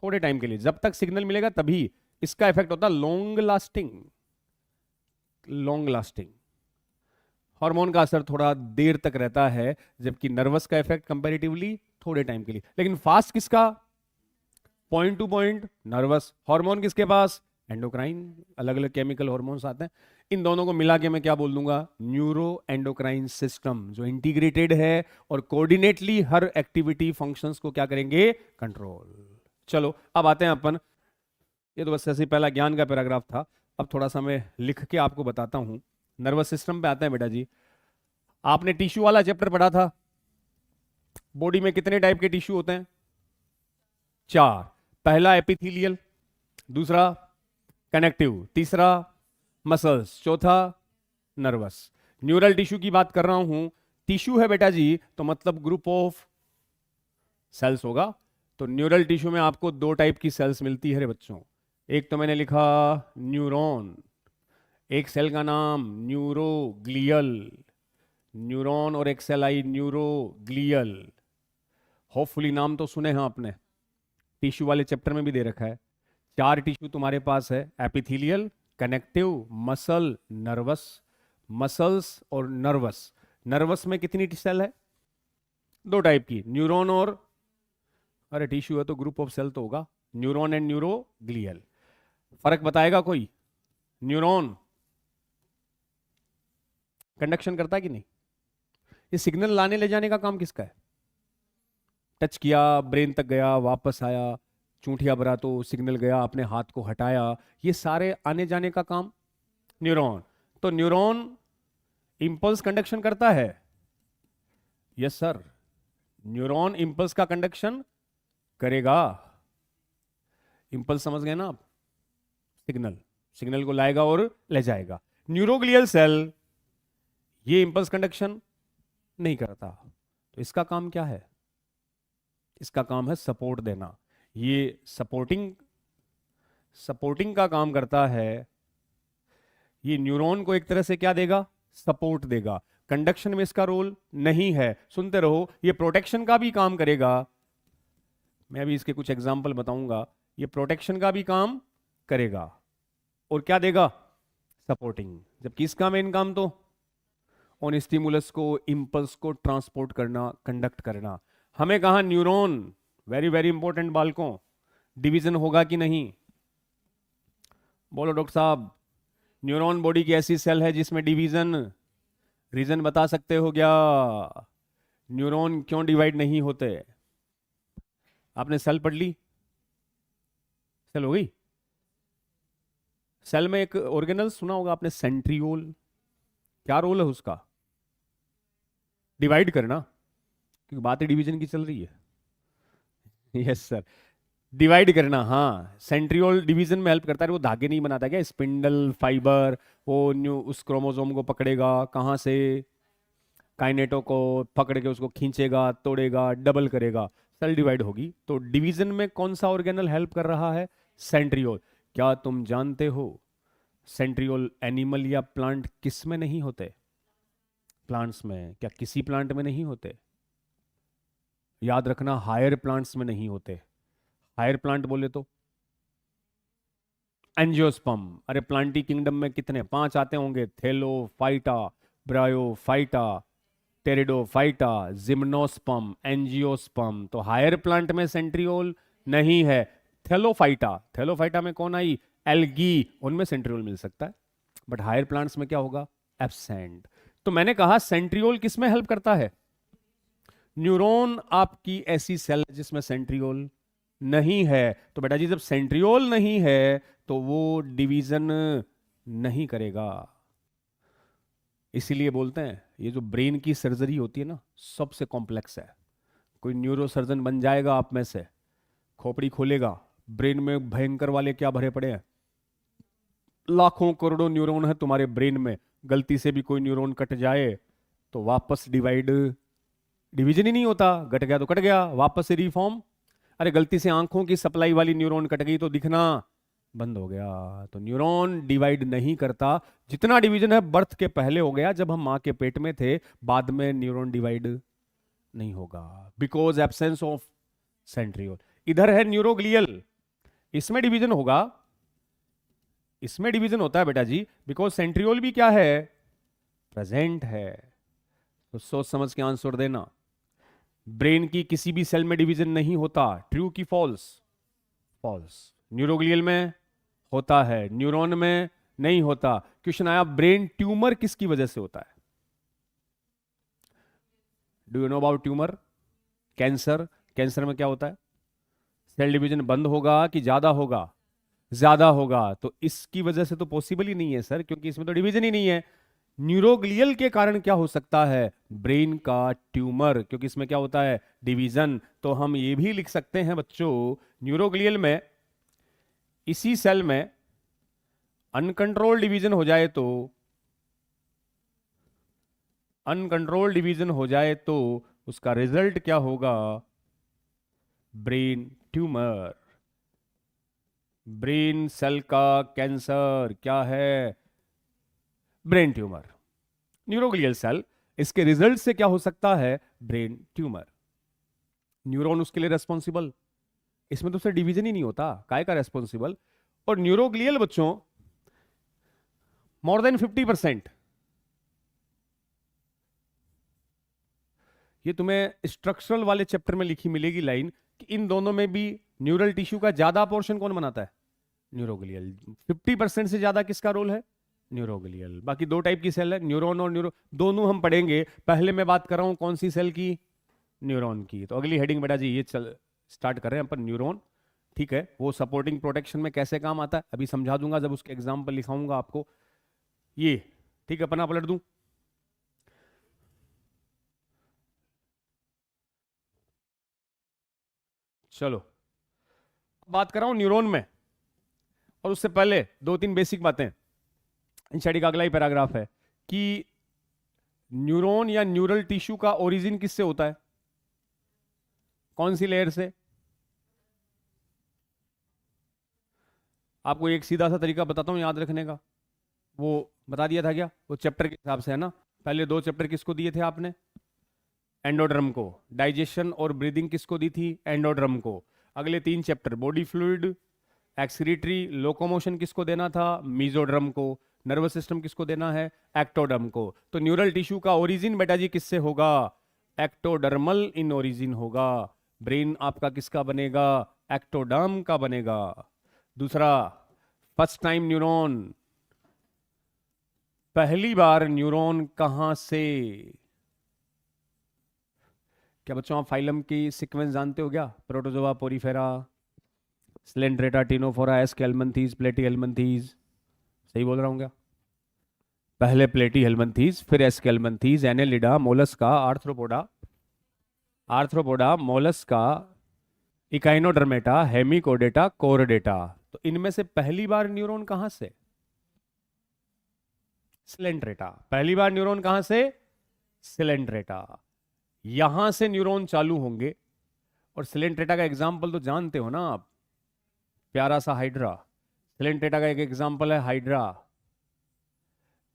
थोड़े टाइम के लिए, जब तक सिग्नल मिलेगा तभी। इसका इफेक्ट होता है long lasting, long lasting. Hormone का असर थोड़ा देर तक रहता है, जबकि नर्वस का इफेक्ट कंपैरेटिवली थोड़े टाइम के लिए। लेकिन फास्ट किसका, point to point nervous. Hormone किसके पास, एंडोक्राइन, अलग अलग केमिकल हार्मोन्स आते हैं। इन दोनों को मिला के मैं क्या बोल दूंगा, न्यूरो एंडोक्राइन सिस्टम, जो इंटीग्रेटेड है और कोऑर्डिनेटली हर एक्टिविटी फंक्शंस को क्या करेंगे, कंट्रोल। चलो अब आते हैं अपन, ये तो बस ऐसे ही पहला ज्ञान का पैराग्राफ था, अब थोड़ा सा मैं लिख के आपको बताता हूं। नर्वस सिस्टम पे आते हैं बेटा जी। आपने टिश्यू वाला चैप्टर पढ़ा था, बॉडी में कितने टाइप के टिश्यू होते हैं, 4। पहला एपिथेलियल, दूसरा कनेक्टिव, तीसरा मसल्स, चौथा नर्वस। न्यूरल टिश्यू की बात कर रहा हूं, टिश्यू है बेटा जी तो मतलब ग्रुप ऑफ सेल्स होगा। तो न्यूरल टिश्यू में आपको 2 टाइप की सेल्स मिलती है रे बच्चों। एक तो मैंने लिखा न्यूरॉन, एक सेल का नाम न्यूरोग्लियल, न्यूरॉन और एक सेल आई न्यूरोग्लियल। होपफुली नाम तो सुने हैं आपने, टिश्यू वाले चैप्टर में भी दे रखा है। 4 टिश्यू तुम्हारे पास है, epithelial, connective, muscle, nervous. Muscles और नर्वस, नर्वस में कितनी सेल है, 2 टाइप की, न्यूरॉन और, अरे टिश्यू है तो ग्रुप ऑफ सेल तो होगा, न्यूरॉन एंड न्यूरोग्लियल। फर्क बताएगा कोई, न्यूरॉन कंडक्शन करता है कि नहीं, ये सिग्नल लाने ले जाने का काम किसका है, टच किया, ब्रेन तक गया, वापस आया, चूंठिया भरा तो सिग्नल गया, अपने हाथ को हटाया, ये सारे आने जाने का काम न्यूरॉन। तो न्यूरॉन इंपल्स कंडक्शन करता है, यस सर, न्यूरॉन इंपल्स का कंडक्शन करेगा। इंपल्स समझ गए ना आप, सिग्नल, सिग्नल को लाएगा और ले जाएगा। न्यूरोग्लियल सेल ये इंपल्स कंडक्शन नहीं करता, तो इसका काम क्या है, इसका काम है सपोर्ट देना। ये सपोर्टिंग का काम करता है। ये न्यूरॉन को एक तरह से क्या देगा, सपोर्ट देगा। कंडक्शन में इसका रोल नहीं है, सुनते रहो, ये प्रोटेक्शन का भी काम करेगा। मैं अभी इसके कुछ एग्जाम्पल बताऊंगा। ये प्रोटेक्शन का भी काम करेगा और क्या देगा, सपोर्टिंग। जबकि इसका मेन काम तो ऑन स्टिमुलस को, इंपल्स को ट्रांसपोर्ट करना, कंडक्ट करना। हमें कहा न्यूरॉन, वेरी वेरी इंपॉर्टेंट बालकों, डिवीजन होगा कि नहीं? बोलो डॉक्टर साहब, न्यूरॉन बॉडी की ऐसी सेल है जिसमें डिवीजन, रीजन बता सकते हो क्या? न्यूरॉन क्यों डिवाइड नहीं होते? आपने सेल पढ़ ली? सेल हो गई? सेल में एक ऑर्गेनल सुना होगा आपने, सेंट्रियोल। क्या रोल है उसका? डिवाइड करना, क्योंकि बात डिवीजन की चल रही है। यस सर, डिवाइड करना। हाँ, सेंट्रियोल डिवीजन में हेल्प करता है। वो धागे नहीं बनाता क्या, स्पिंडल फाइबर, वो उस क्रोमोसोम को पकड़ेगा, कहां से, काइनेटो को पकड़ के उसको खींचेगा, तोड़ेगा, डबल करेगा, सेल डिवाइड होगी। तो डिवीजन में कौन सा ऑर्गेनल हेल्प कर रहा है? सेंट्रियोल। क्या तुम जानते हो सेंट्रियोल एनिमल या प्लांट किस में नहीं होते? प्लांट्स में। क्या किसी प्लांट में नहीं होते? याद रखना, हायर प्लांट्स में नहीं होते। हायर प्लांट बोले तो एंजियोस्पर्म। अरे प्लांटी किंगडम में कितने, 5 आते होंगे, Thallophyta, bryophyta, pteridophyta, gymnosperm, angiosperm. तो हायर प्लांट में सेंट्रियोल नहीं है। थेलोफाइटा, थेलोफाइटा में कौन आई? एल्गी, उनमें सेंट्रियोल मिल सकता है, बट हायर प्लांट्स में क्या होगा? एब्सेंट। तो मैंने कहा सेंट्रियोल किस में हेल्प करता है? न्यूरॉन आपकी ऐसी सेल जिसमें सेंट्रियोल नहीं है। तो बेटा जी, जब सेंट्रियोल नहीं है तो वो डिवीजन नहीं करेगा। इसीलिए बोलते हैं ये जो ब्रेन की सर्जरी होती है ना, सबसे कॉम्प्लेक्स है। कोई न्यूरो सर्जन बन जाएगा आप में से, खोपड़ी खोलेगा, ब्रेन में भयंकर वाले क्या भरे पड़े हैं, लाखों करोड़ों न्यूरॉन है तुम्हारे ब्रेन में। गलती से भी कोई न्यूरॉन कट जाए तो वापस डिवीजन ही नहीं होता, कट गया तो कट गया, वापस से रिफॉर्म। अरे गलती से आंखों की सप्लाई वाली न्यूरॉन कट गई तो दिखना बंद हो गया। तो न्यूरॉन डिवाइड नहीं करता। जितना डिवीजन है बर्थ के पहले हो गया, जब हम मां के पेट में थे, बाद में न्यूरॉन डिवाइड नहीं होगा, बिकॉज एब्सेंस ऑफ सेंट्रियोल। इधर है न्यूरोग्लियल, इसमें डिवीजन होगा। इसमें डिवीजन होता है बेटा जी, बिकॉज सेंट्रियोल भी क्या है? प्रेजेंट है। तो सोच समझ के आंसर देना। ब्रेन की किसी भी सेल में डिवीजन नहीं होता, ट्रू की फॉल्स? फॉल्स। न्यूरोग्लियल में होता है, न्यूरॉन में नहीं होता। क्वेश्चन आया, ब्रेन ट्यूमर किसकी वजह से होता है? Do you know about tumour? Cancer. Cancer में क्या होता है? सेल डिवीजन बंद होगा कि ज्यादा होगा? ज्यादा होगा। तो इसकी वजह से तो पॉसिबल ही नहीं है सर, क्योंकि इसमें तो डिवीजन ही नहीं है। न्यूरोग्लियल के कारण क्या हो सकता है? ब्रेन का ट्यूमर, क्योंकि इसमें क्या होता है? डिवीजन। तो हम ये भी लिख सकते हैं बच्चों, न्यूरोग्लियल में इसी सेल में अनकंट्रोल डिवीजन हो जाए तो, अनकंट्रोल डिवीजन हो जाए तो उसका रिजल्ट क्या होगा? Brain tumour. ब्रेन सेल का कैंसर क्या है? Brain tumour. न्यूरोग्लियल सेल, इसके रिजल्ट से क्या हो सकता है? Brain tumour. न्यूरॉन उसके लिए रेस्पॉन्सिबल, इसमें तो उससे डिवीजन ही नहीं होता, काय का रेस्पॉन्सिबल। और न्यूरोग्लियल बच्चों मोर देन 50%। ये तुम्हें स्ट्रक्चरल वाले चैप्टर में लिखी मिलेगी लाइन कि इन दोनों में भी न्यूरल टिश्यू का ज्यादा पोर्शन कौन बनाता है? न्यूरोग्लियल। 50% से ज्यादा किसका रोल है? न्यूरोग्लियल। बाकी 2 टाइप की सेल है, न्यूरॉन और न्यूरो, दोनों हम पढ़ेंगे। पहले मैं बात कर रहा हूं कौन सी सेल की? न्यूरॉन की। तो अगली हेडिंग बेटा जी ये चल स्टार्ट कर रहे हैं अपन, न्यूरॉन। ठीक है, वो सपोर्टिंग प्रोटेक्शन में कैसे काम आता है अभी समझा दूंगा जब उसके एग्जाम्पल लिखाऊंगा आपको। ये ठीक है, अपना पलट दूं। चलो, बात कर रहा हूं न्यूरॉन में, और उससे पहले 2-3 बेसिक बातें। इंशाल्लाह का अगला ही पैराग्राफ है कि न्यूरॉन या न्यूरल टिश्यू का ओरिजिन किससे होता है? कौन सी लेयर से? आपको एक सीधा सा तरीका बताता हूं याद रखने का, वो बता दिया था क्या? वो चैप्टर के हिसाब से है ना। पहले 2 चैप्टर किसको दिए थे आपने? एंडोड्रम को। डाइजेशन और ब्रीदिंग किसको दी थी? एंडोड्रम को। अगले 3 chapter body fluid, excretory locomotion किसको देना था? मीजोड्रम को। नर्वस सिस्टम किसको देना है? एक्टोडर्म को। तो न्यूरल टिश्यू का ओरिजिन बेटा जी किससे होगा? एक्टोडर्मल इन ओरिजिन होगा। ब्रेन आपका किसका बनेगा? एक्टोडर्म का बनेगा। दूसरा, फर्स्ट टाइम न्यूरॉन, पहली बार न्यूरॉन कहां से? क्या बच्चों आप फाइलम की सीक्वेंस जानते हो क्या? Protozoa, Porifera, Coelenterata, Ctenophora, Aschelminthes, Platyhelminthes. सही बोल रहा हूँ क्या? पहले प्लेटीहेल्मंथीज, फिर Aschelminthes, Annelida, Mollusca, Arthropoda, Mollusca, Echinodermata, Hemichordata, Chordata. तो इनमें से पहली बार न्यूरॉन कहां से? स्लेंड्रेटा। पहली बार न्यूरॉन कहां से? स्लेंड्रेटा। यहां से न्यूरॉन चालू होंगे। और स्लेंड्रेटा का एग्जाम्पल तो जानते हो ना आप, प्यारा सा हाइड्रा। स्लेंड्रेटा का एक एग्जाम्पल है हाइड्रा।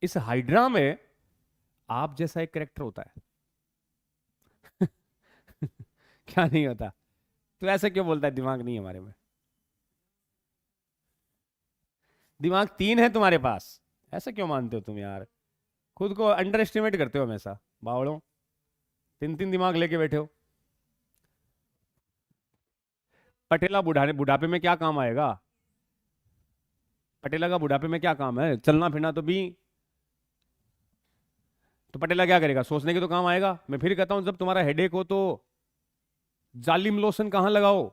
इस हाइड्रा में आप जैसा एक कैरेक्टर होता है। क्या नहीं होता? तो ऐसे क्यों बोलता है दिमाग नहीं है हमारे में? दिमाग 3 है तुम्हारे पास, ऐसा क्यों मानते हो तुम यार? खुद को अंडर एस्टिमेट करते हो हमेशा, बावड़ो। 3 दिमाग लेके बैठे हो। पटेला बुढ़ापे में क्या काम आएगा? पटेला का बुढ़ापे में क्या काम है? चलना फिरना तो भी। तो पटेला क्या करेगा? सोचने के तो काम आएगा। मैं फिर कहता हूं, जब तुम्हारा हेडेक हो तो जालिम लोशन कहां लगाओ?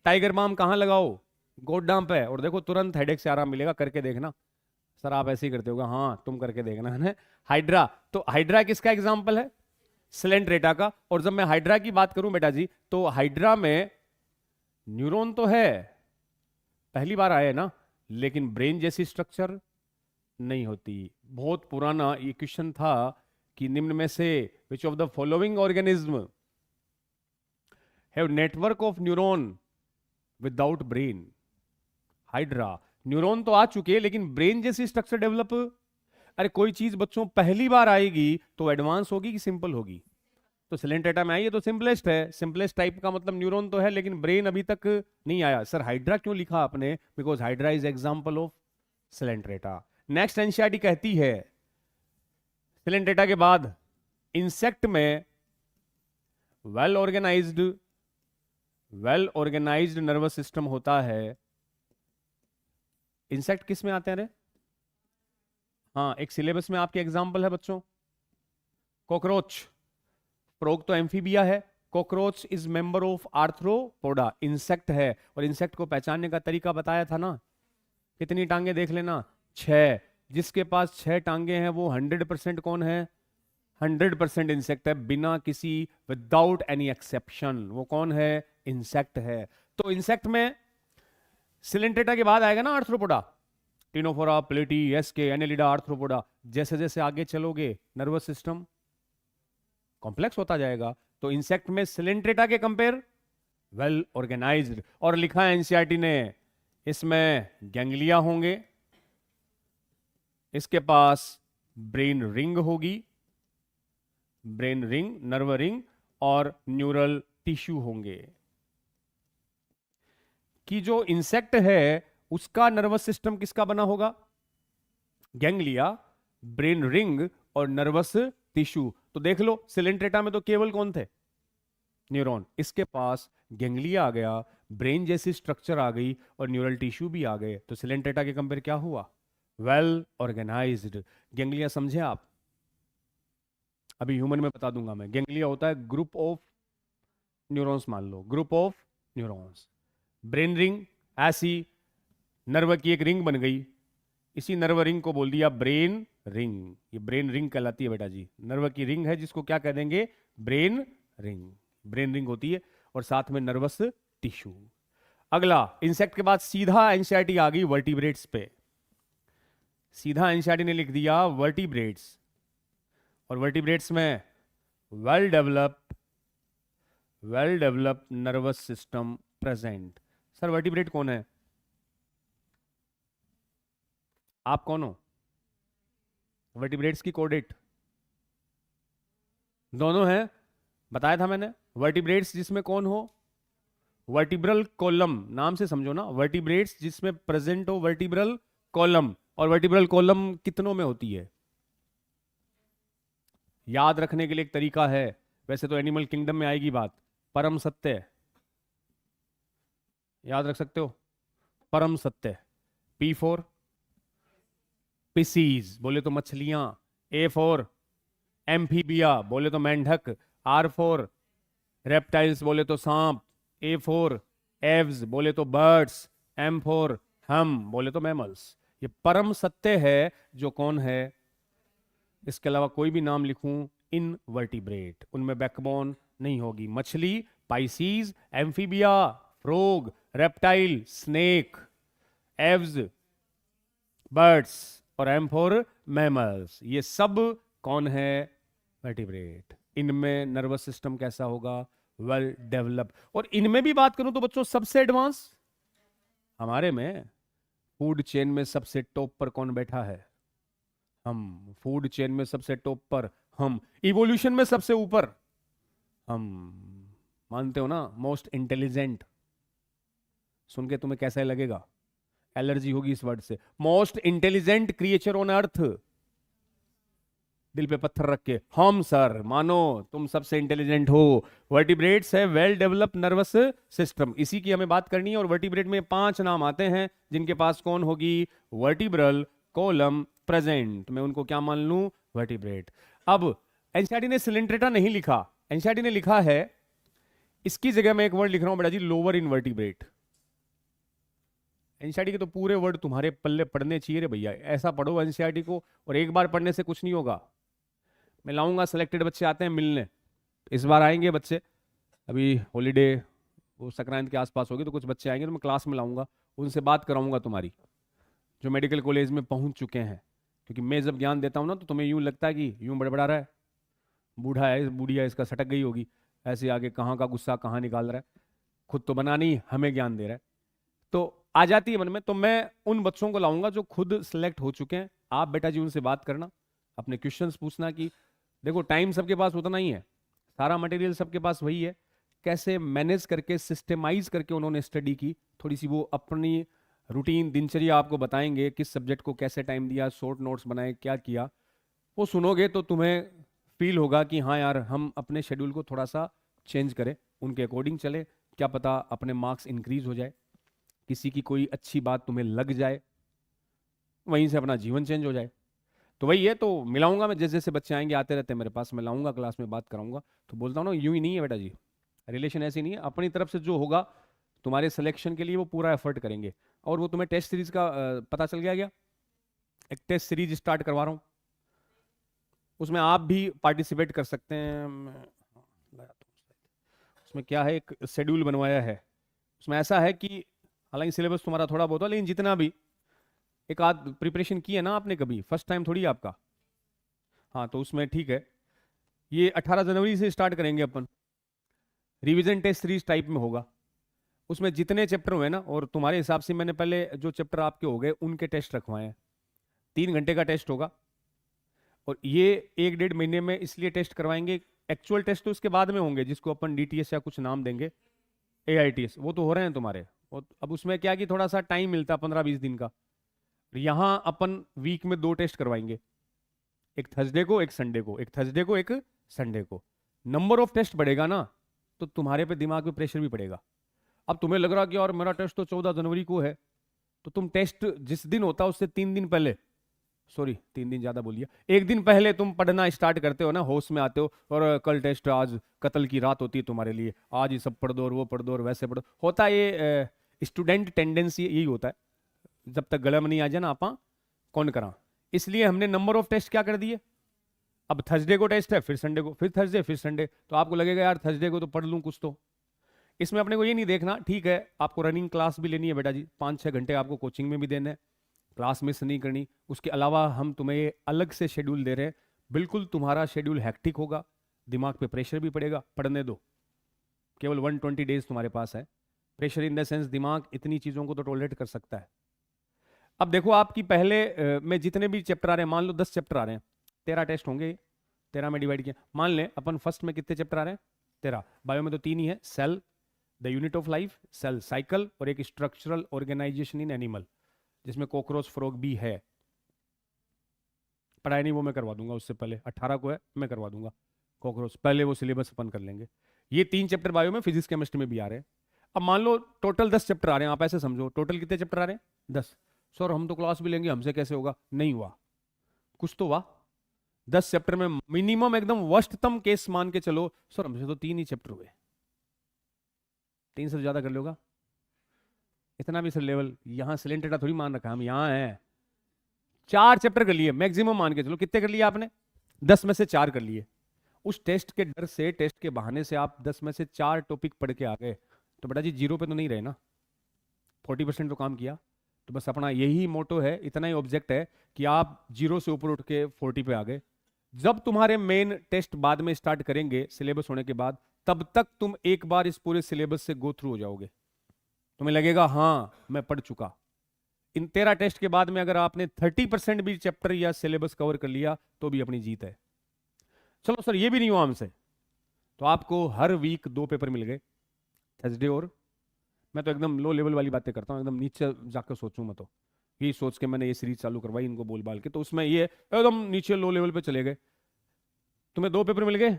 टाइगर बाम कहां लगाओ? गोड्डाम पे। और देखो तुरंत हेडेक से आराम मिलेगा। करके देखना। सर आप ऐसे ही करते होगा? हाँ तुम करके देखना है ना। हाइड्रा, तो हाइड्रा किसका एग्जाम्पल है? स्लेंड्रेटा का। और जब मैं हाइड्रा की बात करूं बेटा जी, तो हाइड्रा में न्यूरॉन तो है, पहली बार आए ना, लेकिन ब्रेन जैसी स्ट्रक्चर नहीं होती। बहुत पुराना ये क्वेश्चन था कि निम्न में से which of the following organism have network of neuron without brain? Hydra. Neuron तो आ चुके लेकिन ब्रेन जैसी स्ट्रक्चर डेवलप। अरे कोई चीज बच्चों पहली बार आएगी तो एडवांस होगी कि सिंपल होगी? तो स्लेंड्रेटा में आई है तो सिंपलेस्ट है। सिंपलेस्ट टाइप का मतलब न्यूरॉन तो है लेकिन ब्रेन अभी तक नहीं आया। सर हाइड्रा क्यों लिखा आपने? Because hydra is example of Coelenterata. Next NCERT कहती है स्लेंड्रेटा के बाद इंसेक्ट में वेल ऑर्गेनाइज्ड नर्वस सिस्टम होता है। इंसेक्ट किस में आते हैं रे? हाँ, एक सिलेबस में आपके एग्जाम्पल है बच्चों, कॉकरोच। फ्रॉग तो एम्फीबिया है। Cockroach is member of arthropoda, insect है। और इंसेक्ट को पहचानने का तरीका बताया था ना। कितनी टांगे देख लेना, 6। जिसके पास 6 टांगे हैं वो 100% कौन है? 100% इंसेक्ट है, बिना किसी, विदाउट एनी एक्सेप्शन। वो कौन है? इंसेक्ट है। तो इंसेक्ट में सिलेंट्रेटा के बाद आएगा ना आर्थ्रोपोडा, टिनोफोरा, प्लेटी, एस्के, एनेलिडा, आर्थ्रोपोडा। जैसे जैसे आगे चलोगे नर्वस सिस्टम कॉम्प्लेक्स होता जाएगा। तो इंसेक्ट में सिलेंट्रेटा के कंपेयर वेल ऑर्गेनाइज्ड। और लिखा है एनसीईआरटी ने, इसमें गैंग्लिया होंगे, इसके पास ब्रेन रिंग होगी, ब्रेन रिंग, नर्व रिंग, और न्यूरल टिश्यू होंगे। कि जो इंसेक्ट है उसका नर्वस सिस्टम किसका बना होगा? गैंग्लिया, ब्रेन रिंग और नर्वस टिश्यू। तो देख लो सिलेंट्रेटा में तो केवल कौन थे? न्यूरॉन। इसके पास गैंग्लिया आ गया, ब्रेन जैसी स्ट्रक्चर आ गई और न्यूरल टिश्यू भी आ गए। तो सिलेंट्रेटा के कंपेयर क्या हुआ? Well organised. गैंग्लिया समझे आप? अभी ह्यूमन में बता दूंगा मैं। गैंग्लिया होता है ग्रुप ऑफ न्यूरॉन्स, मान लो group of neurons. Brain ring, ऐसी नर्व की एक रिंग बन गई, इसी नर्व रिंग को बोल दिया ब्रेन रिंग। ये ब्रेन रिंग कहलाती है बेटा जी। नर्व की रिंग है जिसको क्या कह देंगे? Brain ring. ब्रेन रिंग होती है और साथ में नर्वस टिश्यू। अगला, इंसेक्ट के बाद सीधा एनसीईआरटी आ गई वर्टिब्रेट्स पे। सीधा एनसीईआरटी ने लिख दिया वर्टिब्रेट्स। और वर्टिब्रेट्स में well developed nervous system present. Sir vertebrate कौन है? आप कौन हो? वर्टिब्रेट्स की कोडेट दोनों हैं, बताया था मैंने। वर्टिब्रेट्स जिसमें कौन हो? वर्टिब्रल कॉलम, नाम से समझो ना, वर्टिब्रेट्स जिसमें प्रेजेंट हो वर्टिब्रल कॉलम। और वर्टिब्रल कॉलम कितनों में होती है? याद रखने के लिए एक तरीका है, वैसे तो एनिमल किंगडम में आएगी बात, परम सत्य, याद रख सकते हो, परम सत्य। पी फॉर पिसीज, बोले तो मछलियां। ए फॉर एम्फीबिया, बोले तो मेंढक। आर फॉर रेप्टाइल्स, बोले तो सांप। ए फॉर एव्स, बोले तो बर्ड्स। एम फॉर हम, बोले तो मैमल्स। ये परम सत्य है जो कौन है, इसके अलावा कोई भी नाम लिखूं, इनवर्टिब्रेट, उनमें बैकबोन नहीं होगी। मछली, Pisces, amphibia, frog, reptile, snake, Aves, birds, और एम फॉर मैमल्स, ये सब कौन है, वर्टिब्रेट। इनमें नर्वस सिस्टम कैसा होगा, वेल डेवलप। और इनमें भी बात करूं तो बच्चों सबसे एडवांस हमारे में, फूड चेन में सबसे टॉप पर कौन बैठा है, हम। फूड चेन में सबसे टॉप पर हम, इवोल्यूशन में सबसे ऊपर हम। मानते हो ना, मोस्ट इंटेलिजेंट। सुन के तुम्हें कैसा लगेगा, एलर्जी होगी इस वर्ड से। Most intelligent creature on earth, दिल पे पत्थर रख के, हम सर मानो तुम सबसे इंटेलिजेंट हो। वर्टिब्रेट्स है वेल डेवलप नर्वस सिस्टम, इसी की हमें बात करनी है। और वर्टिब्रेट में 5 नाम आते हैं जिनके पास कौन होगी, वर्टिब्रल कॉलम प्रेजेंट। मैं उनको क्या मान लूं, वर्टिब्रेट। अब एनसीईआरटी ने सिलेंट्रेटा नहीं लिखा, एनसीईआरटी ने लिखा है, इसकी जगह मैं एक वर्ड लिख रहा हूं बेटा जी, लोअर इनवर्टिब्रेट। एनसीईआरटी के तो पूरे वर्ड तुम्हारे पल्ले पढ़ने चाहिए रे भैया, ऐसा पढ़ो एनसीईआरटी को, और एक बार पढ़ने से कुछ नहीं होगा। मैं लाऊंगा, सिलेक्टेड बच्चे आते हैं मिलने, इस बार आएंगे बच्चे, अभी हॉलीडे वो संक्रांति के आसपास होगी तो कुछ बच्चे आएंगे तो मैं क्लास में लाऊंगा, उनसे बात कराऊंगा तुम्हारी, जो मेडिकल कॉलेज में पहुंच चुके हैं। क्योंकि मैं जब ज्ञान देता हूं ना तो तुम्हें यूं लगता है कि यूं बड़बड़ा रहा है, बूढ़ा है, बूढ़िया इसका सटक गई होगी, ऐसे आगे कहाँ का गुस्सा कहाँ निकाल रहा है, खुद तो बना नहीं, हमें ज्ञान दे रहा है, तो आ जाती है मन में। तो मैं उन बच्चों को लाऊंगा जो खुद सिलेक्ट हो चुके हैं। आप बेटा जी उनसे बात करना, अपने क्वेश्चंस पूछना कि देखो टाइम सबके पास उतना ही है, सारा मटेरियल सबके पास वही है, कैसे मैनेज करके सिस्टमाइज करके उन्होंने स्टडी की, थोड़ी सी वो अपनी रूटीन दिनचर्या आपको बताएंगे, किस सब्जेक्ट को कैसे टाइम दिया, शॉर्ट नोट्स बनाए, क्या किया। वो सुनोगे तो तुम्हें फील होगा कि हाँ यार हम अपने शेड्यूल को थोड़ा सा चेंज करें, उनके अकॉर्डिंग चले, क्या पता अपने मार्क्स इंक्रीज हो जाए, किसी की कोई अच्छी बात तुम्हें लग जाए, वहीं से अपना जीवन चेंज हो जाए। तो वही है, तो मिलाऊंगा मैं, जैसे जैसे बच्चे आएंगे आते रहते हैं मेरे पास, मैं लाऊंगा क्लास में, बात कराऊंगा। तो बोलता हूँ ना, यूं ही नहीं है बेटा जी, रिलेशन ऐसी नहीं है, अपनी तरफ से जो होगा तुम्हारे सिलेक्शन के लिए वो पूरा एफर्ट करेंगे। और वो तुम्हें टेस्ट सीरीज का पता चल गया क्या, एक टेस्ट सीरीज स्टार्ट करवा रहा हूँ, उसमें आप भी पार्टिसिपेट कर सकते हैं। उसमें क्या है, एक शेड्यूल बनवाया है, उसमें ऐसा है कि हालांकि सिलेबस तुम्हारा थोड़ा बहुत है, लेकिन जितना भी एक आध प्रिपरेशन की है ना आपने, कभी फर्स्ट टाइम थोड़ी है आपका, हाँ तो उसमें ठीक है। ये 18 जनवरी से स्टार्ट करेंगे अपन, रिवीजन टेस्ट सीरीज टाइप में होगा। उसमें जितने चैप्टर हुए ना, और तुम्हारे हिसाब से मैंने पहले जो चैप्टर आपके हो गए उनके टेस्ट रखवाए हैं, 3 घंटे का टेस्ट होगा। और ये 1-1.5 महीने में इसलिए टेस्ट करवाएंगे, एक्चुअल टेस्ट तो उसके बाद में होंगे, जिसको अपन डीटीएस या कुछ नाम देंगे, एआईटीएस, वो तो हो रहे हैं तुम्हारे। और अब उसमें क्या कि थोड़ा सा टाइम मिलता है 15-20 दिन का। यहां अपन वीक में 2 टेस्ट करवाएंगे, एक थर्सडे को, एक संडे को, एक थर्सडे को, एक संडे को। नंबर ऑफ टेस्ट बढ़ेगा ना तो तुम्हारे पे दिमाग पे प्रेशर भी पड़ेगा। अब तुम्हें लग रहा कि यार मेरा टेस्ट तो 14 जनवरी को है, तो तुम टेस्ट जिस दिन होता है उससे 3 दिन पहले, सॉरी 3 दिन ज्यादा बोलिए, 1 दिन पहले तुम पढ़ना स्टार्ट करते हो ना, होश में आते हो, और कल टेस्ट, आज कत्ल की रात होती है तुम्हारे लिए, आज ही सब पढ़ दो और वो पढ़ दो और वैसे पढ़ो, होता है ये स्टूडेंट टेंडेंसी, यही होता है, जब तक गला में नहीं आ जाए ना आपा कौन करा। इसलिए हमने नंबर ऑफ टेस्ट क्या कर दिए, अब थर्सडे को टेस्ट है, फिर संडे को, फिर थर्सडे, फिर संडे, तो आपको लगेगा यार थर्सडे को तो पढ़ लूं कुछ तो। इसमें अपने को ये नहीं देखना, ठीक है आपको रनिंग क्लास भी लेनी है बेटा जी, 5-6 घंटे आपको कोचिंग में भी देना है, क्लास मिस नहीं करनी। उसके अलावा हम तुम्हें ये अलग से शेड्यूल दे रहे हैं, बिल्कुल तुम्हारा शेड्यूल हैक्टिक होगा, दिमाग पे प्रेशर भी पड़ेगा, पढ़ने दो, केवल 120 डेज तुम्हारे पास है। प्रेशर इन द सेंस दिमाग इतनी चीजों को तो टॉलरेट कर सकता है। अब देखो आपकी पहले में जितने भी चैप्टर आ रहे हैं, मान लो 10 चैप्टर आ रहे हैं, 13 टेस्ट होंगे, 13 में डिवाइड किया, मान लें अपन फर्स्ट में कितने चैप्टर आ रहे हैं, 13, बायो में तो 3 ही है, cell, the unit of life cell cycle, और एक स्ट्रक्चरल ऑर्गेनाइजेशन इन एनिमल, जिसमें कॉकरोच फ्रॉग भी है। पढ़ाई नहीं वो मैं करवा दूंगा, उससे पहले 18 को है, मैं करवा दूंगा कॉकरोच, पहले वो सिलेबस अपन कर लेंगे। ये 3 चैप्टर बायो में, फिजिक्स केमिस्ट्री में भी आ रहे हैं। अब मान लो टोटल 10 चैप्टर आ रहे हैं, आप ऐसे समझो टोटल कितने चैप्टर आ रहे हैं, 10। सर हम तो क्लास भी लेंगे, हमसे कैसे होगा? नहीं हुआ, कुछ तो हुआ। 10 चैप्टर में मिनिमम एकदम वर्स्टतम केस मान के चलो, सर हमसे तो 3 ही चैप्टर हुए, 3 से ज्यादा कर लोगा? इतना भी सर लेवल यहाँ सिलेंटेड थोड़ी मान रखा है, हम यहाँ हैं। 4 चैप्टर कर लिए मैक्सिमम मान के चलो, कितने कर लिए आपने? 10 में से 4 कर लिए। उस टेस्ट के डर से, टेस्ट के बहाने से आप 10 में से 4 टॉपिक पढ़ के आ गए, तो बेटा जी 0 पे तो नहीं रहे ना, 40% तो काम किया। तो बस अपना यही मोटो है, इतना ही ऑब्जेक्ट है कि आप 0 से ऊपर उठ के 40 पे आ गए। जब तुम्हारे मेन टेस्ट बाद में स्टार्ट करेंगे सिलेबस होने के बाद, तब तक तुम एक बार इस पूरे सिलेबस से गो थ्रू हो जाओगे, तुम्हें लगेगा हाँ मैं पढ़ चुका। इन 13 टेस्ट के बाद में अगर आपने 30% भी चैप्टर या सिलेबस कवर कर लिया तो भी अपनी जीत है। चलो सर ये भी नहीं हुआ हमसे, तो आपको हर वीक 2 पेपर मिल गए, थर्सडे और, मैं तो एकदम लो लेवल वाली बातें करता हूँ, एकदम नीचे जाकर सोचूं मैं तो, यही सोच के मैंने ये सीरीज चालू करवाई इनको बोल बाल के, तो उसमें ये एकदम नीचे लो लेवल पे चले गए। तुम्हें 2 पेपर मिल गए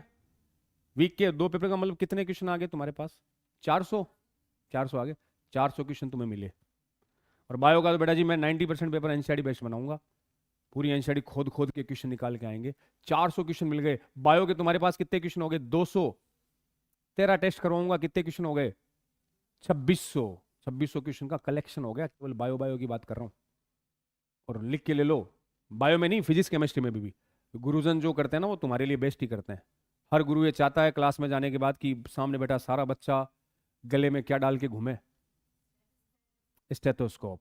वीक के, 2 पेपर का मतलब कितने क्वेश्चन आ गए तुम्हारे पास? 400 आ गए, 400 क्वेश्चन तुम्हें मिले। और बायो का तो बेटा जी मैं 90% पेपर एनसीईआरटी बेस्ड बनाऊंगा, पूरी एनसीईआरटी खोद खोद के क्वेश्चन निकाल के आएंगे। 400 क्वेश्चन मिल गए। बायो के तुम्हारे पास कितने क्वेश्चन हो गए? 200। 13 टेस्ट करवाऊंगा, कितने क्वेश्चन हो गए? 2600 क्वेश्चन का कलेक्शन हो गया, केवल बायो की बात कर रहा हूं। और लिख के ले लो, बायो में नहीं फिजिक्स केमिस्ट्री में भी गुरुजन जो करते हैं ना वो तुम्हारे लिए बेस्ट ही करते हैं। हर गुरु ये चाहता है क्लास में जाने के बाद कि सामने बैठा सारा बच्चा गले में क्या डाल के घूमे? स्टेथोस्कोप,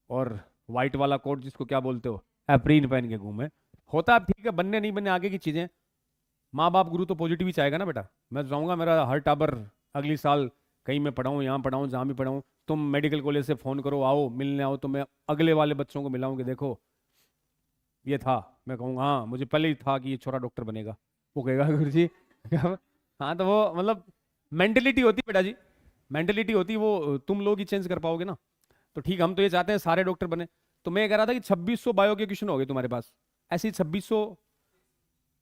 और व्हाइट वाला कोट जिसको क्या बोलते हो, एप्रीन पहन के घूमे। होता है ठीक है, बनने नहीं बनने आगे की चीजें। माँ बाप गुरु तो पॉजिटिव ही चाहेगा ना बेटा, मैं तो चाहूंगा मेरा हर टाबर अगली साल कहीं मैं पढ़ाऊँ, यहाँ पढ़ाऊँ, जहाँ भी पढ़ाऊँ, तुम मेडिकल कॉलेज से फोन करो, आओ मिलने आओ, तो मैं अगले वाले बच्चों को मिलाऊंगी, देखो ये था। मैं कहूँगा हाँ मुझे पहले ही था कि ये छोरा डॉक्टर बनेगा। वो कहेगा गुरु जी हाँ, तो वो मतलब मेंटेलिटी होती बेटा जी, मेंटेलिटी होती, वो तुम लोग ही चेंज कर पाओगे ना। तो ठीक, हम तो ये चाहते हैं सारे डॉक्टर बने। तो मैं कह रहा था कि 2600 बायो के क्वेश्चन हो गए तुम्हारे पास, ऐसे ही 2600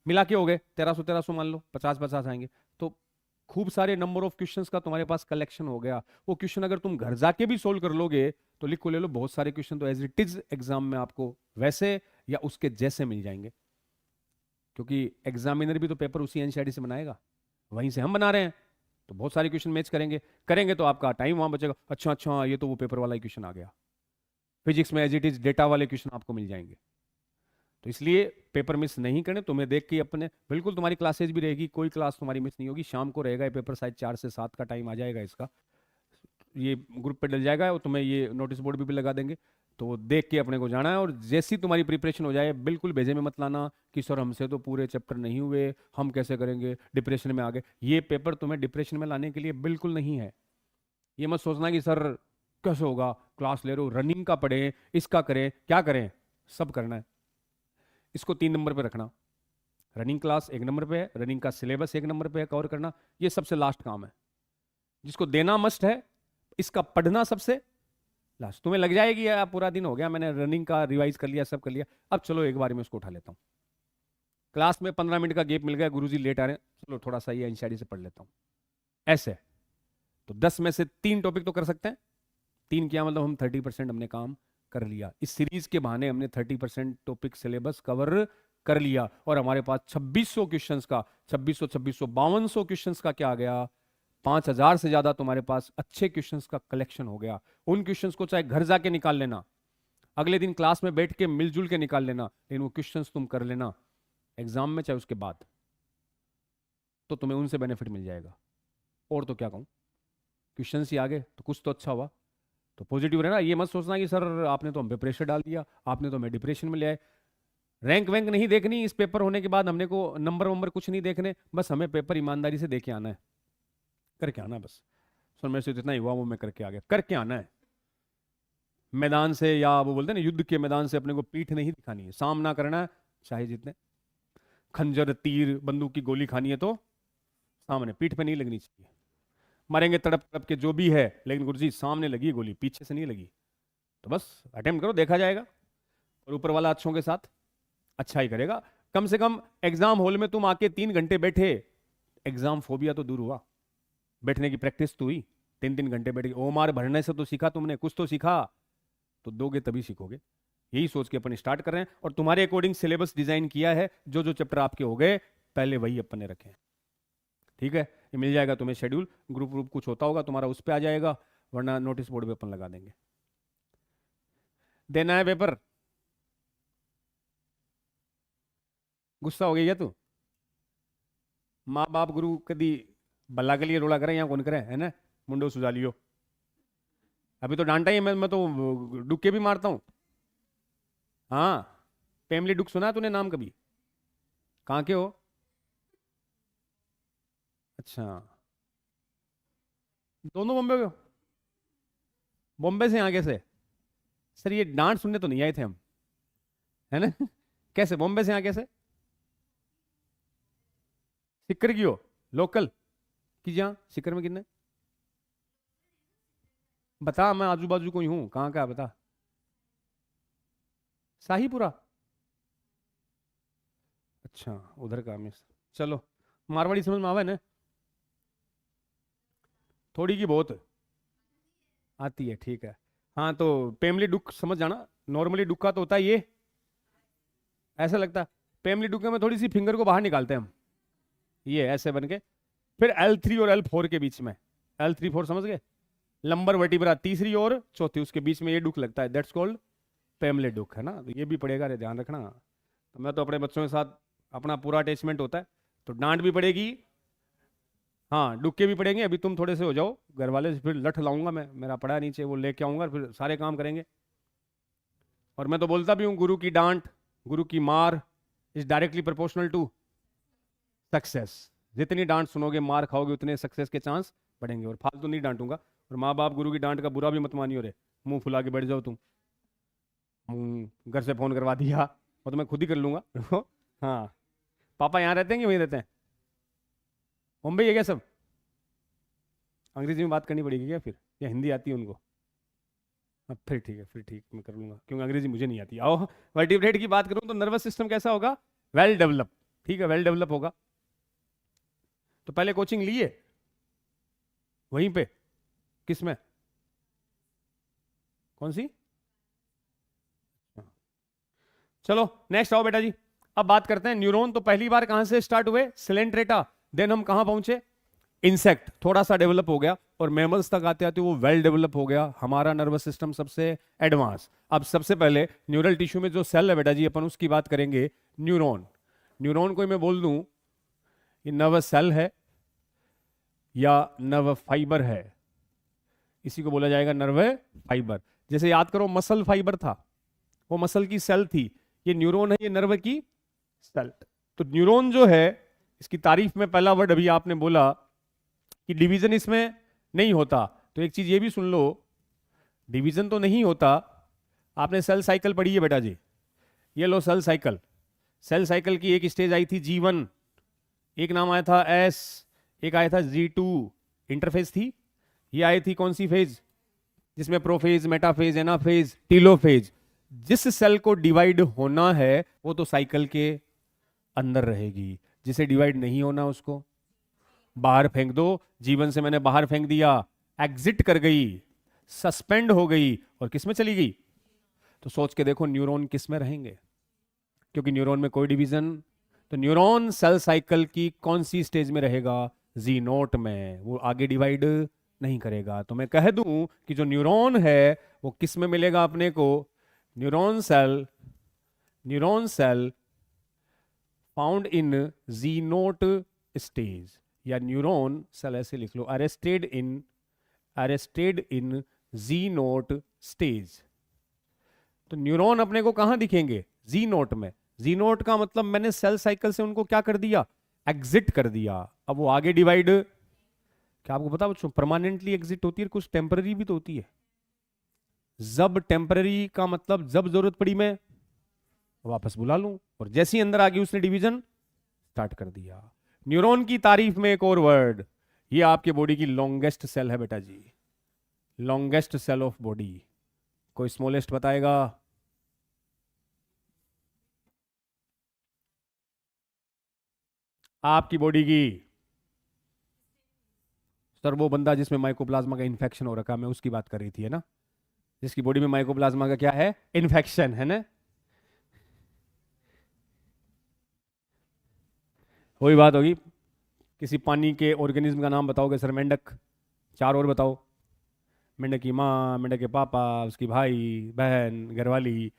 मिला के हो गए 1300 मान लो, 50 आएंगे, तो खूब सारे नंबर ऑफ क्वेश्चंस का तुम्हारे पास कलेक्शन हो गया। वो क्वेश्चन अगर तुम घर जाके भी सोल्व कर लोगे तो लिख को ले लो, बहुत सारे क्वेश्चन तो एज इट इज एग्जाम में आपको वैसे या उसके जैसे मिल जाएंगे, क्योंकि एग्जामिनर भी तो पेपर उसी एनसीईआरटी से बनाएगा, वहीं से हम बना रहे हैं, तो बहुत सारे क्वेश्चन मैच करेंगे तो आपका टाइम वहां बचेगा। अच्छा ये तो वो पेपर वाला ही क्वेश्चन आ गया। फिजिक्स में एज इट इज डेटा वाले क्वेश्चन आपको मिल जाएंगे। तो इसलिए पेपर मिस नहीं करने, तुम्हें देख के अपने बिल्कुल, तुम्हारी क्लासेज भी रहेगी, कोई क्लास तुम्हारी मिस नहीं होगी। शाम को रहेगा ये पेपर, शायद 4 से 7 का टाइम आ जाएगा इसका, ये ग्रुप पे डल जाएगा और तुम्हें ये नोटिस बोर्ड भी लगा देंगे, तो देख के अपने को जाना है। और जैसी तुम्हारी प्रिपरेशन हो जाए बिल्कुल भेजे में मत लाना कि सर हमसे तो पूरे चैप्टर नहीं हुए, हम कैसे करेंगे, डिप्रेशन में आ गए। ये पेपर तुम्हें डिप्रेशन में लाने के लिए बिल्कुल नहीं है। ये मत सोचना कि सर कैसे होगा, क्लास ले रहे हो, रनिंग का पढ़ें, इसका करें, क्या करें, सब करना है। इसको 3 नंबर पे रखना, रनिंग क्लास 1 नंबर पे है, रनिंग का सिलेबस 1 नंबर पे है कवर करना, ये सबसे लास्ट काम है जिसको देना मस्ट है। इसका पढ़ना सबसे लास्ट। तुम्हें लग जाएगी यार पूरा दिन हो गया, मैंने रनिंग का रिवाइज कर लिया, सब कर लिया, अब चलो एक बार में उसको उठा लेता हूँ। क्लास में 15 मिनट का गैप मिल गया, गुरुजी लेट आ रहे हैं, चलो थोड़ा सा ये एनसीईआरटी से पढ़ लेता हूँ, ऐसे। तो 10 में से 3 टॉपिक तो कर सकते हैं, 3 किया मतलब हम 30% हमने काम कर लिया। इस सीरीज के बहाने हमने 30% टॉपिक सिलेबस कवर कर लिया, और हमारे पास 2600 क्वेश्चंस का 5200 क्वेश्चंस का क्या आ गया, 5000 से ज्यादा तुम्हारे पास अच्छे क्वेश्चंस का कलेक्शन हो गया। उन क्वेश्चंस को चाहे घर जाके निकाल लेना, अगले दिन क्लास में बैठ के मिलजुल के निकाल लेना, लेकिन वो क्वेश्चंस तुम कर लेना एग्जाम में चाहे उसके बाद, तो तुम्हें उनसे बेनिफिट मिल जाएगा। और तो क्या कहूं, क्वेश्चंस ही आगे तो कुछ तो अच्छा हुआ, तो पॉजिटिव रहना। ये मत सोचना कि सर आपने तो हम पे प्रेशर डाल दिया, आपने तो हमें डिप्रेशन में ले आए। रैंक वैंक नहीं देखनी इस पेपर होने के बाद, हमने को नंबर वंबर कुछ नहीं देखने, बस हमें पेपर ईमानदारी से देके आना है, करके आना है बस। सर मेरे से जितना ही हुआ वो मैं करके आ गया, करके आना है। मैदान से, या वो बोलते हैं ना युद्ध के मैदान से अपने को पीठ नहीं दिखानी है, सामना करना है, चाहे जितने खंजर तीर बंदूक की गोली खानी है तो सामने, पीठ पे नहीं लगनी चाहिए। मारेंगे तड़प तड़प के जो भी है, लेकिन गुरुजी सामने लगी गोली, पीछे से नहीं लगी। तो बस अटेम्प्ट करो, देखा जाएगा, और ऊपर वाला अच्छों के साथ अच्छा ही करेगा। कम से कम एग्जाम हॉल में तुम आके 3 घंटे बैठे, एग्जाम फोबिया तो दूर हुआ, बैठने की प्रैक्टिस तो हुई। 3-3 घंटे बैठ के ओमार भरने से तो सीखा तुमने, कुछ तो सीखा, तो दोगे तभी सीखोगे। यही सोच के अपन स्टार्ट कर रहे हैं, और तुम्हारे अकॉर्डिंग सिलेबस डिजाइन किया है। जो जो चैप्टर आपके हो गए पहले वही अपन ने रखे हैं, ठीक है। ये मिल जाएगा तुम्हें शेड्यूल, ग्रुप ग्रुप कुछ होता होगा तुम्हारा उस पर आ जाएगा, वरना नोटिस बोर्ड पे अपन लगा देंगे। देना है पेपर? गुस्सा हो गया क्या तू? माँ बाप गुरु कदी भला के लिए रोड़ा करे, यहाँ कौन करे, है ना? मुंडो सुझा लियो। अभी तो डांटा ही मैं तो डुक्के भी मारता हूँ। हाँ, फैमिली डुक सुना तूने नाम कभी? कहाँ के हो? अच्छा, दोनों बॉम्बे के हो? बॉम्बे से यहाँ कैसे? सर ये डांट सुनने तो नहीं आए थे हम, है ना? कैसे बॉम्बे से यहाँ कैसे? सिक्कर की हो? लोकल की? जहाँ सिक्कर में कितने? बता, मैं आजू बाजू कोई हूँ, कहाँ का बता। शाहीपुरा? अच्छा, उधर का मिस। चलो, मारवाड़ी समझ में आवे ना? थोड़ी की बहुत आती है, ठीक है। हाँ तो पेमली डुक समझ जाना, नॉर्मली डुक्का तो होता है ये, ऐसा लगता है। पेमली डुक्के में थोड़ी सी फिंगर को बाहर निकालते हैं हम, ये ऐसे बन के, फिर L3 और L4 के बीच में, L3-4 समझ गए? लंबर वर्टिब्रा तीसरी और चौथी, उसके बीच में ये डुक लगता है, दैट्स कॉल्ड पेमले डुक, है ना? तो ये भी पड़ेगा रे, ध्यान रखना। तो मैं तो अपने बच्चों के साथ अपना पूरा अटैचमेंट होता है, तो डांट भी पड़ेगी, हाँ डुक्के भी पड़ेंगे। अभी तुम थोड़े से हो जाओ, घर वाले से फिर लठ लाऊंगा मैं, मेरा पड़ा नीचे वो लेके आऊंगा, फिर सारे काम करेंगे। और मैं तो बोलता भी हूँ, गुरु की डांट, गुरु की मार is directly proportional to success. जितनी डांट सुनोगे, मार खाओगे, उतने सक्सेस के चांस बढ़ेंगे। और फालतू नहीं डांटूंगा, और माँ बाप गुरु की डांट का बुरा भी मत मानियो रे, मुंह फुला के बैठ जाओ तुम। घर से फोन करवा दिया, वो तो मैं खुद ही कर लूंगा। हाँ, पापा यहाँ रहते हैं कि वहीं रहते हैं? मुंबई है क्या सब? अंग्रेजी में बात करनी पड़ेगी क्या फिर, या हिंदी आती है उनको? अब फिर ठीक है, फिर ठीक, मैं कर लूंगा, क्योंकि अंग्रेजी मुझे नहीं आती। आओ, वर्टिब्रेट की बात करूं तो नर्वस सिस्टम कैसा होगा? वेल डेवलप, ठीक है, वेल डेवलप होगा। तो पहले कोचिंग लिए वहीं पे, किस में, कौन सी? चलो नेक्स्ट आओ बेटा जी। अब बात करते हैं न्यूरॉन। तो पहली बार कहां से स्टार्ट हुए? सिलेंट्रेटा। देन हम कहां पहुंचे? इंसेक्ट थोड़ा सा डेवलप हो गया, और मैमल्स तक आते आते वो वेल डेवलप हो गया। हमारा नर्वस सिस्टम सबसे एडवांस। अब सबसे पहले न्यूरल टिश्यू में जो सेल है बेटा जी, अपन उसकी बात करेंगे, न्यूरॉन। न्यूरॉन को मैं बोल दूं ये नर्वस सेल है या नर्व फाइबर है, इसी को बोला जाएगा नर्व फाइबर। जैसे याद करो, मसल फाइबर था, वो मसल की सेल थी, ये न्यूरॉन है, ये नर्व की सेल। तो न्यूरॉन जो है, इसकी तारीफ में पहला वर्ड अभी आपने बोला कि डिवीजन इसमें नहीं होता, तो एक चीज ये भी सुन लो, डिवीजन तो नहीं होता। आपने सेल साइकिल पढ़ी है बेटा जी, ये लो सेल साइकिल। सेल साइकिल की एक स्टेज आई थी G1, एक नाम आया था S, एक आया था G2, इंटरफेज थी। ये आई थी कौन सी फेज? जिसमें प्रोफेज, मेटाफेज, एनाफेज, टीलोफेज। जिस सेल को डिवाइड होना है वो तो साइकिल के अंदर रहेगी, जिसे डिवाइड नहीं होना उसको बाहर फेंक दो। जीवन से मैंने बाहर फेंक दिया, एग्जिट कर गई, सस्पेंड हो गई, और किस में चली गई? तो सोच के देखो न्यूरॉन किस में रहेंगे, क्योंकि न्यूरॉन में कोई डिवीजन। तो न्यूरॉन सेल साइकिल की कौन सी स्टेज में रहेगा? Z0 में, वो आगे डिवाइड नहीं करेगा। तो मैं कह दूं कि जो न्यूरॉन है वो किस में मिलेगा अपने को? Neuron cell found in Z0 stage, या न्यूरॉन सेल ऐसे लिख लो, अरेस्टेड इन Z0 स्टेज। तो न्यूरॉन अपने को कहां दिखेंगे? Z0 में। Z0 का मतलब मैंने सेल साइकिल से उनको क्या कर दिया? एग्जिट कर दिया। अब वो आगे डिवाइड, क्या आपको पता बच्चों, परमानेंटली एग्जिट होती है, कुछ टेम्पररी भी तो होती है। जब टेम्पररी का मतलब जब जरूरत पड़ी मैं वापस बुला लूं, और जैसे ही अंदर आ गई उसने डिवीजन स्टार्ट कर दिया। न्यूरॉन की तारीफ में एक और वर्ड, ये आपके बॉडी की लॉन्गेस्ट सेल है बेटा जी, लॉन्गेस्ट सेल ऑफ बॉडी। कोई स्मॉलेस्ट बताएगा? आपकी बॉडी की सर, वो बंदा जिसमें माइकोप्लाज्मा का इन्फेक्शन हो रखा है, मैं उसकी बात कर रही थी, है ना, जिसकी बॉडी में माइकोप्लाज्मा का क्या है, इन्फेक्शन है ना। वही बात होगी। किसी पानी के ऑर्गेनिज्म का नाम बताओगे सर? मेंढक। चार और बताओ। मेंढक की माँ, मेंढक के पापा, उसकी भाई बहन, घरवाली।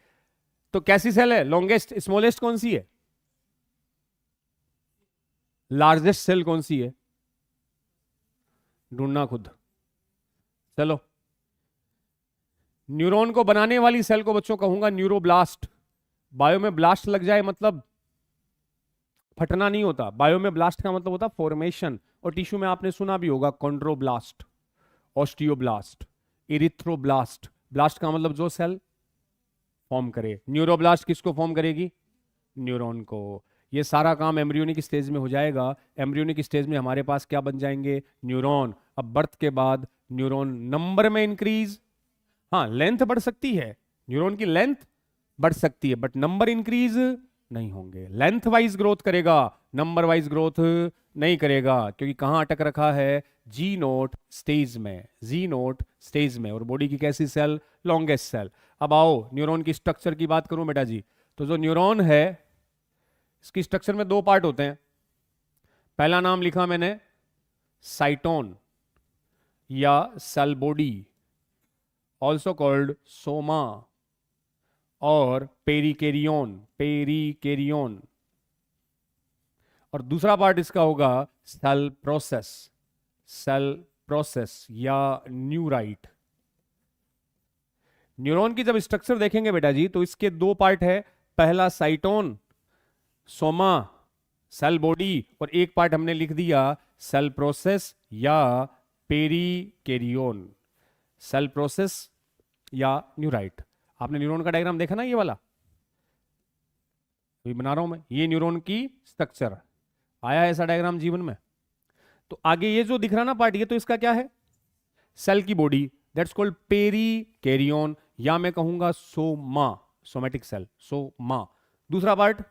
तो कैसी सेल है लॉन्गेस्ट? स्मॉलेस्ट कौन सी है? लार्जेस्ट सेल कौन सी है? ढूंढना खुद। चलो, न्यूरॉन को बनाने वाली सेल को बच्चों कहूंगा न्यूरोब्लास्ट। बायो में ब्लास्ट लग जाए मतलब फटना नहीं होता, बायो में ब्लास्ट का मतलब होता फॉर्मेशन। और टिश्यू में आपने सुना भी होगा कॉन्ड्रोब्लास्ट, ऑस्टियोब्लास्ट, इरिथ्रोब्लास्ट। ब्लास्ट का मतलब जो सेल फॉर्म करे। न्यूरोब्लास्ट किसको फॉर्म करेगी? न्यूरॉन को। ये सारा काम एम्ब्रियोनिक स्टेज में हो जाएगा। एम्ब्रियोनिक स्टेज में हमारे पास क्या बन जाएंगे? न्यूरॉन। अब बर्थ के बाद न्यूरॉन नंबर में इंक्रीज, हाँ लेंथ बढ़ सकती है, न्यूरॉन की लेंथ बढ़ सकती है, बट नंबर इंक्रीज नहीं होंगे। लेंथ वाइज ग्रोथ करेगा, नंबर वाइज ग्रोथ नहीं करेगा, क्योंकि कहां अटक रखा है? जी नोट स्टेज में, जी नोट स्टेज में। और बॉडी की कैसी सेल? Longest cell. अब आओ न्यूरॉन की स्ट्रक्चर की बात करूं बेटा जी। तो जो न्यूरॉन है इसकी स्ट्रक्चर में दो पार्ट होते हैं। पहला नाम लिखा मैंने साइटोन या cell body, also called soma, और पेरिकेरियोन, पेरिकेरियोन। और दूसरा पार्ट इसका होगा सेल प्रोसेस, सेल प्रोसेस या न्यूराइट। न्यूरॉन की जब स्ट्रक्चर देखेंगे बेटा जी तो इसके दो पार्ट है। पहला साइटोन, सोमा, सेल बॉडी, और एक पार्ट हमने लिख दिया सेल प्रोसेस या पेरिकेरियोन, सेल प्रोसेस या न्यूराइट। आपने न्यूरॉन का डायग्राम देखा ना, ये वाला अभी बना रहा हूं मैं, ये न्यूरॉन की स्ट्रक्चर। आया है ऐसा डायग्राम जीवन में? तो आगे ये जो दिख रहा ना पार्ट, ये तो इसका क्या है? सेल की बॉडी, दैट्स कॉल्ड पेरिकेरियोन, या मैं कहूंगा सोमा, सोमेटिक सेल, सोमा। दूसरा पार्ट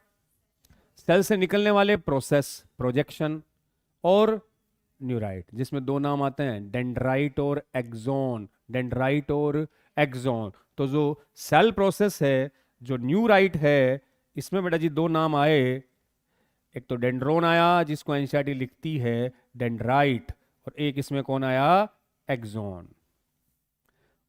सेल से निकलने वाले प्रोसेस, प्रोजेक्शन, और न्यूराइट, जिसमें दो नाम आते हैं डेंड्राइट और एक्सोन, डेंड्राइट और एक्सोन। तो जो सेल प्रोसेस है, जो न्यूराइट है, इसमें बेटा जी दो नाम आए। एक तो डेंड्रोन आया जिसको एनसीईआरटी लिखती है डेंड्राइट, और एक इसमें कौन आया? एक्सोन।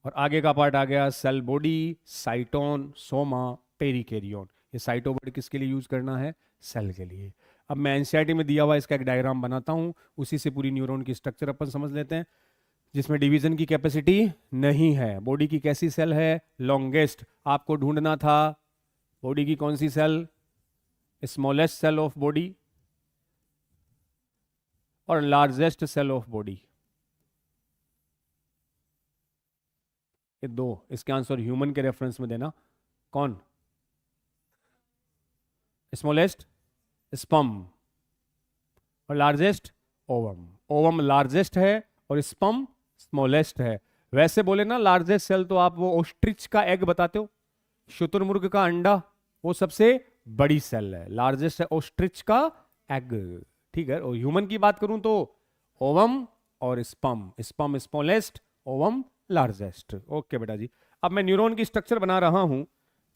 और आगे का पार्ट आ गया सेल बॉडी, साइटोन, सोमा, पेरिकेरियोन। ये साइटो वर्ड किसके लिए यूज करना है? सेल के लिए। अब मैं एनसीईआरटी में दिया हुआ इसका एक डायग्राम बनाता हूं, उसी से पूरी न्यूरॉन की स्ट्रक्चर अपन समझ लेते हैं, जिसमें डिवीजन की कैपेसिटी नहीं है। बॉडी की कैसी सेल है? लॉन्गेस्ट। आपको ढूंढना था बॉडी की कौन सी cell? Smallest cell of body और लार्जेस्ट सेल ऑफ बॉडी। ये दो, इसके आंसर ह्यूमन के रेफरेंस में देना। कौन? स्मॉलेस्ट स्पम, और लार्जेस्ट ओवम। ओवम लार्जेस्ट है और स्पम स्मॉलेस्ट है। वैसे बोले ना लार्जेस्ट सेल, तो आप वो ऑस्ट्रिच का एग बताते हो, शुतुरमुर्ग का अंडा, वो सबसे बड़ी सेल है। लार्जेस्ट है ऑस्ट्रिच का एग, ठीक है। और ह्यूमन की बात करूं तो ओवम और sperm, sperm smallest, ovum largest. Okay बेटा जी। अब मैं न्यूरॉन की स्ट्रक्चर बना रहा हूं।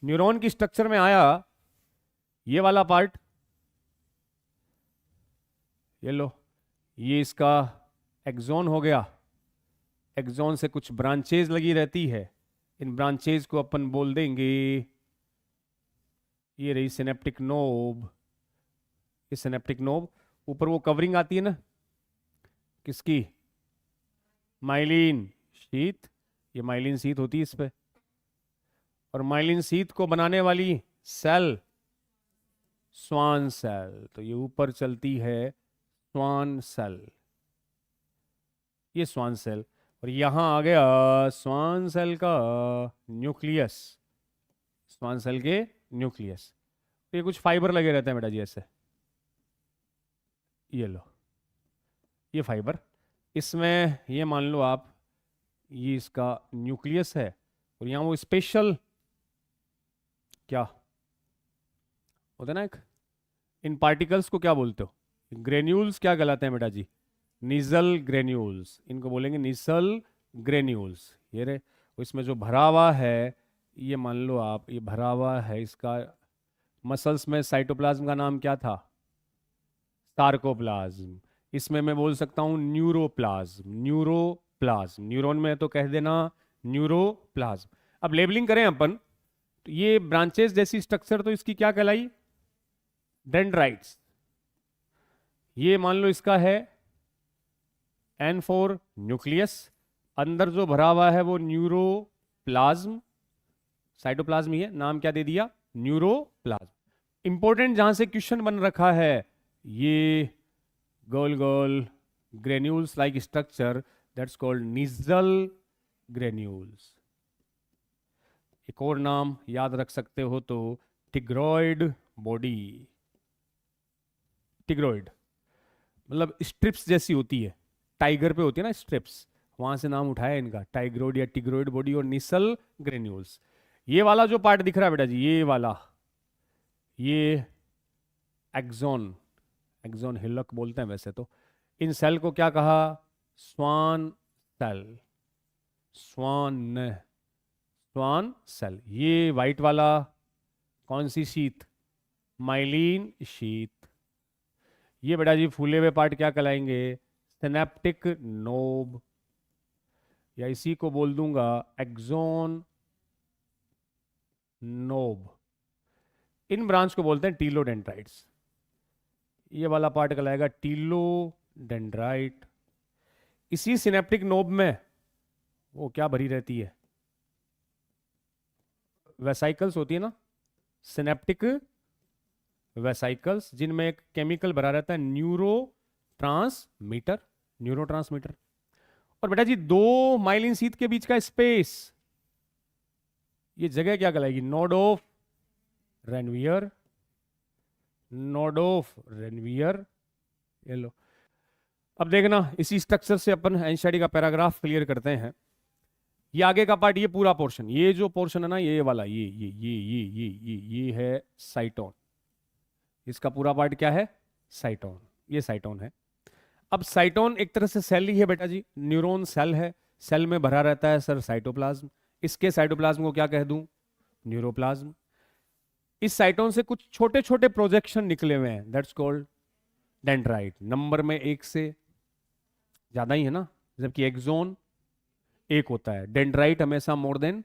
न्यूरॉन की स्ट्रक्चर में आया ये वाला पार्ट, ये लो, ये इसका एक्सोन हो गया। एक्सोन से कुछ ब्रांचेज लगी रहती है, इन ब्रांचेज को अपन बोल देंगे, ये रही सिनेप्टिक नोब। ये सिनेप्टिक नोब, ऊपर वो कवरिंग आती है ना किसकी? Myelin sheath. ये माइलिन शीथ होती है इस पे, और माइलिन शीथ को बनाने वाली सेल स्वान सेल। तो ये ऊपर चलती है स्वान सेल, ये स्वान सेल। और यहां आ गया स्वान सेल का न्यूक्लियस, स्वान सेल के न्यूक्लियस। तो ये कुछ फाइबर लगे रहते हैं बेटा जी ऐसे, ये लो, ये फाइबर। इसमें ये मान लो आप, ये इसका न्यूक्लियस है और यहाँ वो स्पेशल क्या होता है ना एक, इन पार्टिकल्स को क्या बोलते हो? ग्रेन्यूल्स क्या कहलाते हैं बेटा जी? निजल ग्रेन्यूल्स, इनको बोलेंगे निजल ग्रेन्यूल्स। ये रे, इसमें जो भरा हुआ है, ये मान लो आप, ये भरा हुआ है, इसका मसल्स में साइटोप्लाज्म का नाम क्या था? सार्कोप्लाज्म। इसमें मैं बोल सकता हूं न्यूरोप्लाज्म, न्यूरोप्लाज्म, न्यूरॉन में तो कह देना न्यूरोप्लाज्म। अब लेबलिंग करें अपन, तो ये ब्रांचेस जैसी स्ट्रक्चर तो इसकी क्या कहलाई? डेंड्राइट्स। ये मान लो इसका है N4 न्यूक्लियस, अंदर जो भरा हुआ है वो न्यूरोप्लाज्म, साइटोप्लाज्म ही है, नाम क्या दे दिया? न्यूरोप्लाज्म। इंपॉर्टेंट जहां से क्वेश्चन बन रखा है, ये गोल गोल granules like structure, that's called Nissl granules. एक और नाम याद रख सकते हो तो टिग्रॉइड बॉडी। टिग्रॉइड मतलब स्ट्रिप्स जैसी होती है, टाइगर पे होती है ना स्ट्रिप्स, वहां से नाम उठाया इनका, टाइग्रोइड या टिग्रॉइड बॉडी और निसल ग्रेन्यूल्स। ये वाला जो पार्ट दिख रहा है बेटा जी, ये वाला, ये एक्सोन, एक्सोन हिलक बोलते हैं वैसे तो। इन सेल को क्या कहा? स्वान सेल, स्वान, स्वान सेल। ये वाइट वाला कौन सी शीत? माइलिन शीत। ये बेटा जी फूले हुए पार्ट क्या कहलाएंगे? सिनेप्टिक नोब, या इसी को बोल दूंगा एक्सोन नोब। इन ब्रांच को बोलते हैं टीलोडेंड्राइट्स। ये वाला पार्ट कहलाएगा टीलोडेंड्राइट। इसी सिनेप्टिक नोब में वो क्या भरी रहती है? वेसाइकल्स होती है ना, सिनेप्टिक वेसाइकल्स, जिनमें एक केमिकल भरा रहता है न्यूरो ट्रांसमीटर, न्यूरो ट्रांसमीटर। और बेटा जी दो माइलिन शीथ के बीच का स्पेस, ये जगह क्या कहलाएगी? Node of Ranvier, node of Ranvier. ये लो, अब देखना इसी स्ट्रक्चर से अपन एनसीईआरटी का पैराग्राफ क्लियर करते हैं। ये आगे का पार्ट, ये पूरा पोर्शन, ये जो पोर्शन है ना, ये वाला, ये है साइटोन। इसका पूरा पार्ट क्या है? साइटोन। ये साइटोन है। अब साइटोन एक तरह से सेल ही है बेटा जी, न्यूरॉन सेल है, सेल में भरा रहता है सर साइटोप्लाज्म। इसके साइटोप्लाज्म को क्या कह दूं? न्यूरोप्लाज्म। इस साइटोन से कुछ छोटे छोटे प्रोजेक्शन निकले हुए हैं, दैट्स कॉल्ड डेंड्राइट। नंबर में एक से ज्यादा ही है ना, जबकि एक्सोन एक होता है, डेंड्राइट हमेशा मोर देन,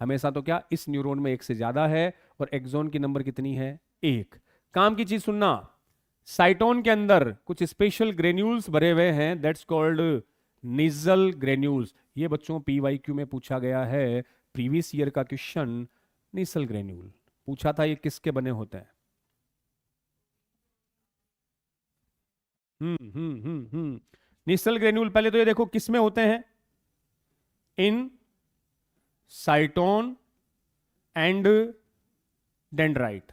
हमेशा तो क्या इस न्यूरॉन में एक से ज्यादा है, और एक्सोन की नंबर कितनी है? एक। काम की चीज सुनना, साइटोन के अंदर कुछ स्पेशल ग्रेन्यूल्स भरे हुए हैं, दैट्स कॉल्ड निजल ग्रेन्यूल्स। ये बच्चों पीवाईक्यू में पूछा गया है, प्रीवियस ईयर का क्वेश्चन, निजल ग्रेन्यूल पूछा था, ये किसके बने होते हैं? निजल ग्रेन्यूल पहले तो ये देखो किस में होते हैं? इन साइटोन एंड डेंड्राइट।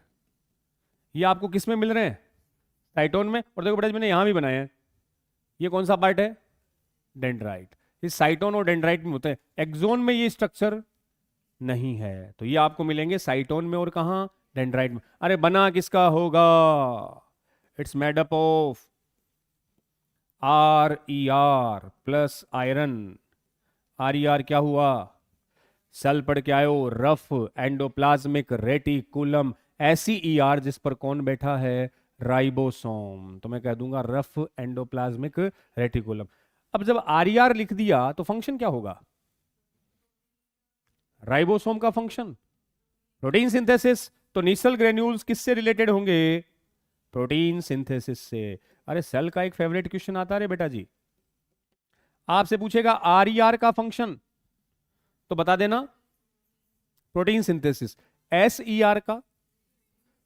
ये आपको किस में मिल रहे हैं? साइटोन में। और देखो बेटा मैंने यहां भी बनाया है, ये कौन सा पार्ट है? डेंड्राइट। इस साइटोन और डेंड्राइट में होते हैं, एक्सोन में ये स्ट्रक्चर नहीं है, तो ये आपको मिलेंगे साइटोन में और कहां? डेंड्राइट में। अरे बना किसका होगा? It's made up of RER plus iron. RER क्या हुआ? सेल पढ़ के आयो, रफ एंडोप्लाज्मिक रेटिकुलम। ऐसी ER जिस पर कौन बैठा है? राइबोसोम। तो मैं कह दूंगा रफ एंडोप्लाज्मिक रेटिकुलम। अब जब RER लिख दिया तो फंक्शन क्या होगा? राइबोसोम का फंक्शन प्रोटीन सिंथेसिस। तो निजल ग्रेन्यूल्स किससे रिलेटेड होंगे? प्रोटीन सिंथेसिस से। अरे सेल का एक फेवरेट क्वेश्चन आता है रे बेटा जी, आपसे पूछेगा RER का फंक्शन, तो बता देना प्रोटीन सिंथेसिस। SER का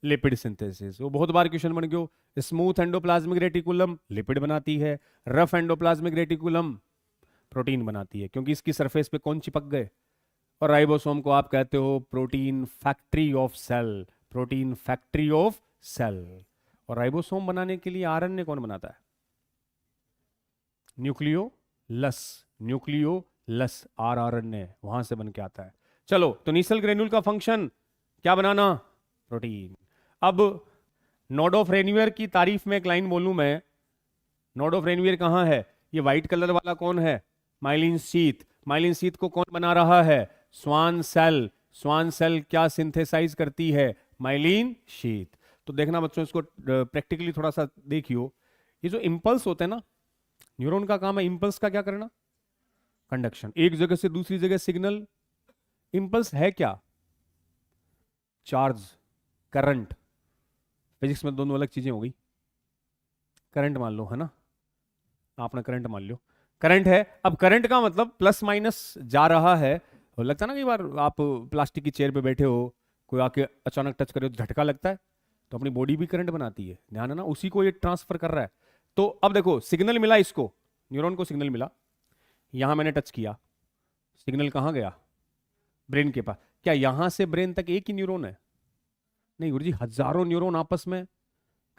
लिपिड सिंथेसिस। वो बहुत बार क्वेश्चन बन गयो। स्मूथ एंडोप्लाज्मिक रेटिकुलम लिपिड बनाती है, रफ एंडोप्लाज्मिक रेटिकुलम प्रोटीन बनाती है, क्योंकि इसकी सरफेस पे कौन चिपक गए? और राइबोसोम को आप कहते हो protein factory of cell, protein factory of cell. और राइबोसोम बनाने के लिए RNA कौन बनाता है? न्यूक्लियोलस, न्यूक्लियोलस RNA वहां से बन के आता है। चलो, तो नीसल ग्रेन्यूल का फंक्शन क्या बनाना? प्रोटीन। अब नोड ऑफ रेनवियर की तारीफ में एक लाइन बोलूं मैं। नोड ऑफ रेनवियर कहां है? ये व्हाइट कलर वाला कौन है? Myelin sheath. माइलिन शीथ को कौन बना रहा है? Schwann cell. स्वान सेल क्या सिंथेसाइज करती है? Myelin sheath. तो देखना बच्चों, इसको प्रैक्टिकली थोड़ा सा देखियो। ये जो इंपल्स होते हैं ना, न्यूरॉन का काम है इंपल्स का क्या करना? कंडक्शन, एक जगह से दूसरी जगह सिग्नल। इंपल्स है क्या? Charge, current. फिजिक्स में दोनों अलग चीजें हो गई। करंट मान लो, है ना, आपने करंट मान लो, करंट है। अब करंट का मतलब प्लस माइनस जा रहा है। लगता है ना, कई बार आप प्लास्टिक की चेयर पे बैठे हो, कोई आके अचानक टच करे तो झटका लगता है, तो अपनी बॉडी भी करंट बनाती है, ध्यान है ना, उसी को ये ट्रांसफर कर रहा है। तो अब देखो, सिग्नल मिला इसको, न्यूरॉन को सिग्नल मिला, यहां मैंने टच किया, सिग्नल कहां गया? ब्रेन के पास। क्या यहां से ब्रेन तक एक ही न्यूरॉन है? नहीं गुरुजी, हजारों न्यूरॉन आपस में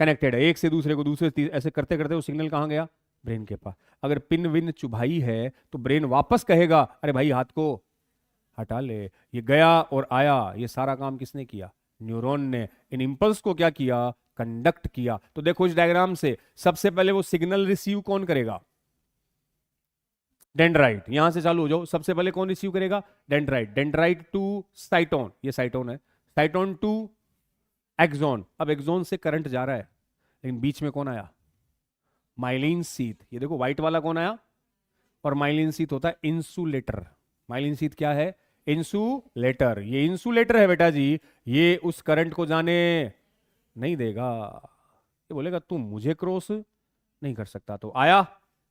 कनेक्टेड है, एक से दूसरे को, दूसरे ऐसे करते करते वो सिग्नल कहां गया? ब्रेन के पास। अगर पिन विन चुभाई है तो ब्रेन वापस कहेगा, अरे भाई हाथ को हटा ले। ये गया और आया, ये सारा काम किसने किया? न्यूरॉन ने। इन इंपल्स को क्या किया? कंडक्ट किया। तो देखो इस डायग्राम से, सबसे पहले वो सिग्नल रिसीव कौन करेगा? डेंड्राइट। यहां से चालू हो जाओ, सबसे पहले कौन रिसीव करेगा? डेंड्राइट। डेंड्राइट टू साइटोन, ये साइटोन है, साइटोन टू एक्सॉन। अब एक्सॉन से करंट जा रहा है, लेकिन बीच में कौन आया? Myelin sheath. ये देखो व्हाइट वाला कौन आया? और माइलिन शीथ होता है इंसुलेटर। माइलिन शीथ क्या है? इंसुलेटर। ये इंसुलेटर है बेटा जी, ये उस करंट को जाने नहीं देगा। ये बोलेगा तुम मुझे क्रॉस नहीं कर सकता। तो आया,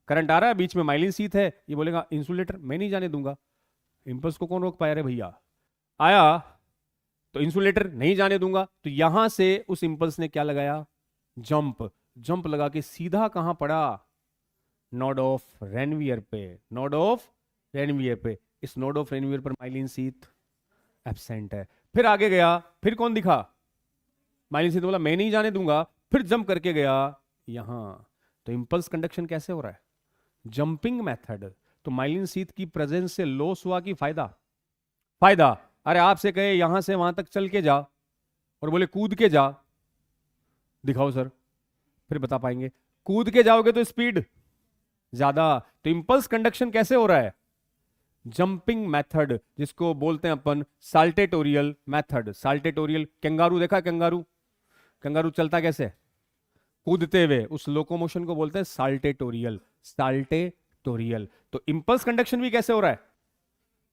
करंट आ रहा है, बीच में माइलिन शीथ है, ये बोलेगा इंसुलेटर मैं नहीं जाने दूंगा। इंपल्स को कौन रोक पाया रे भैया? आया तो इंसुलेटर नहीं जाने दूंगा। तो यहां से उस इंपल्स ने क्या लगाया? जंप। जंप लगा के सीधा कहां पड़ा? नोड ऑफ रेनवियर पे। नोड ऑफ रेनवियर पे। इस नोड ऑफ रेनवियर पर माइलिन शीथ एब्सेंट है। फिर आगे गया, फिर कौन दिखा? माइलिन शीथ बोला मैं नहीं जाने दूंगा, फिर जंप करके गया यहां। तो इंपल्स कंडक्शन कैसे हो रहा है? Jumping method. तो माइलिन शीथ की प्रेजेंस से लॉस हुआ कि फायदा? फायदा। अरे आपसे कहे यहां से वहां तक चल के जा और बोले कूद के जा, दिखाओ सर, फिर बता पाएंगे। कूद के जाओगे तो स्पीड ज्यादा। तो इंपल्स कंडक्शन कैसे हो रहा है? जंपिंग मेथड, जिसको बोलते हैं अपन साल्टेटोरियल मेथड। साल्टेटोरियल, कंगारू देखा? कंगारू, कंगारू चलता कैसे? कूदते हुए। उस लोकोमोशन को बोलते हैं साल्टेटोरियल। साल्टेटोरियल। तो इंपल्स कंडक्शन भी कैसे हो रहा है?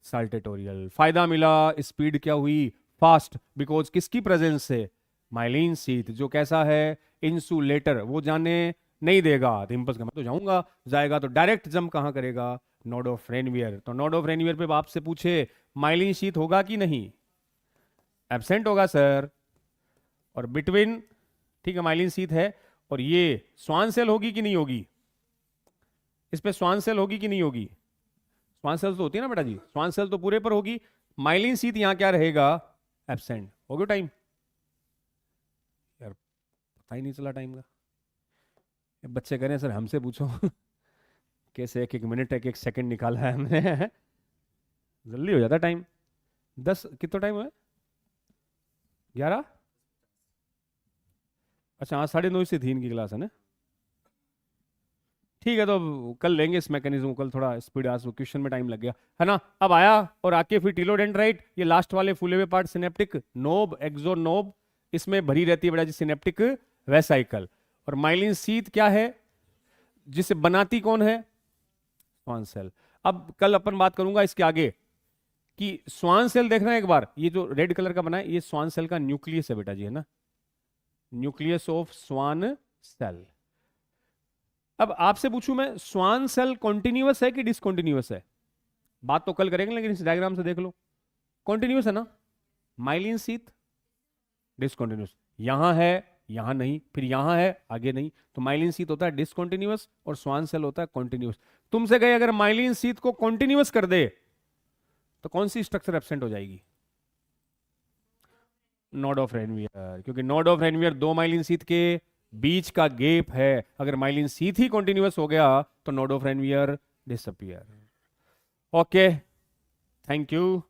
साल्टेटोरियल। फायदा मिला, स्पीड क्या हुई? फास्ट। बिकॉज किसकी प्रेजेंस से? माइलिन शीथ, जो कैसा है? इंसुलेटर, वो जाने नहीं देगा। तो इंपल्स का मैं तो जाऊंगा, जाएगा तो डायरेक्ट जंप कहां करेगा? Node of Ranvier. तो नोड ऑफ रेनवियर पे आपसे पूछे माइलिन शीथ होगा कि नहीं? एब्सेंट होगा सर। और बिटवीन, ठीक है, माइलिन शीथ है, और ये स्वान सेल होगी कि नहीं होगी? इस पे स्वान सेल होगी कि नहीं होगी? स्वान सेल तो होती है ना बेटा जी, स्वान सेल तो पूरे पर होगी। माइलिन शीथ यहां क्या रहेगा? एब्सेंट। हो गया टाइम? यार पता ही नहीं चला टाइम का। बच्चे कह रहे हैं सर हमसे पूछो कैसे एक एक मिनट एक एक सेकंड निकाला है हमने जल्दी हो जाता टाइम। 10 कितना टाइम है? 11? अच्छा हाँ, 9:30 से 3 की क्लास है ना। ठीक है, तो अब कल लेंगे इस मैकेनिज्म, कल थोड़ा स्पीड, आज क्वेश्चन में टाइम लग गया है ना। अब आया और आके फिर टीलोडेंड्राइट, ये लास्ट वाले फूले हुए part synaptic knob, axon knob, इसमें भरी रहती है बेटा जी सिनेप्टिक वेसाइकल। और माइलिन शीथ क्या है? जिसे बनाती कौन है? Schwann cell. अब कल अपन बात करूंगा इसके आगे कि स्वान सेल देखना एक बार, ये जो रेड कलर का बना है ये स्वान सेल का न्यूक्लियस है बेटा जी, है ना, न्यूक्लियस ऑफ स्वान सेल। अब आपसे पूछूं मैं, स्वान सेल कॉन्टिन्यूअस है कि डिसकॉन्टिन्यूअस है? बात तो कल करेंगे, लेकिन इस डायग्राम से देख लो, कॉन्टिन्यूअस है ना। माइलिन शीथ डिसकॉन्टिन्यूअस, यहां है यहां नहीं, फिर यहां है आगे नहीं। तो माइलिन शीथ होता है डिसकॉन्टिन्यूअस और स्वान सेल होता है कॉन्टिन्यूअस। तुमसे कहे अगर माइलिन शीथ को कॉन्टिन्यूअस कर दे तो कौन सी स्ट्रक्चर एब्सेंट हो जाएगी? नोड ऑफ रेनवियर, क्योंकि node of Ranvier 2 myelin sheath के बीच का गैप है, अगर माइलिन शीथ ही कॉन्टिन्यूअस हो गया तो node of Ranvier disappear. Okay, thank you,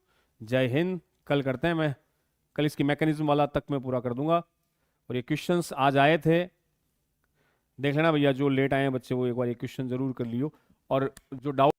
जय हिंद। कल करते हैं, मैं कल इसकी मैकेनिज्म वाला तक मैं पूरा कर दूंगा। और ये क्वेश्चंस आज आए थे, देख लेना भैया, जो लेट आए हैं बच्चे वो एक बार ये क्वेश्चन जरूर कर लियो। और जो डाउट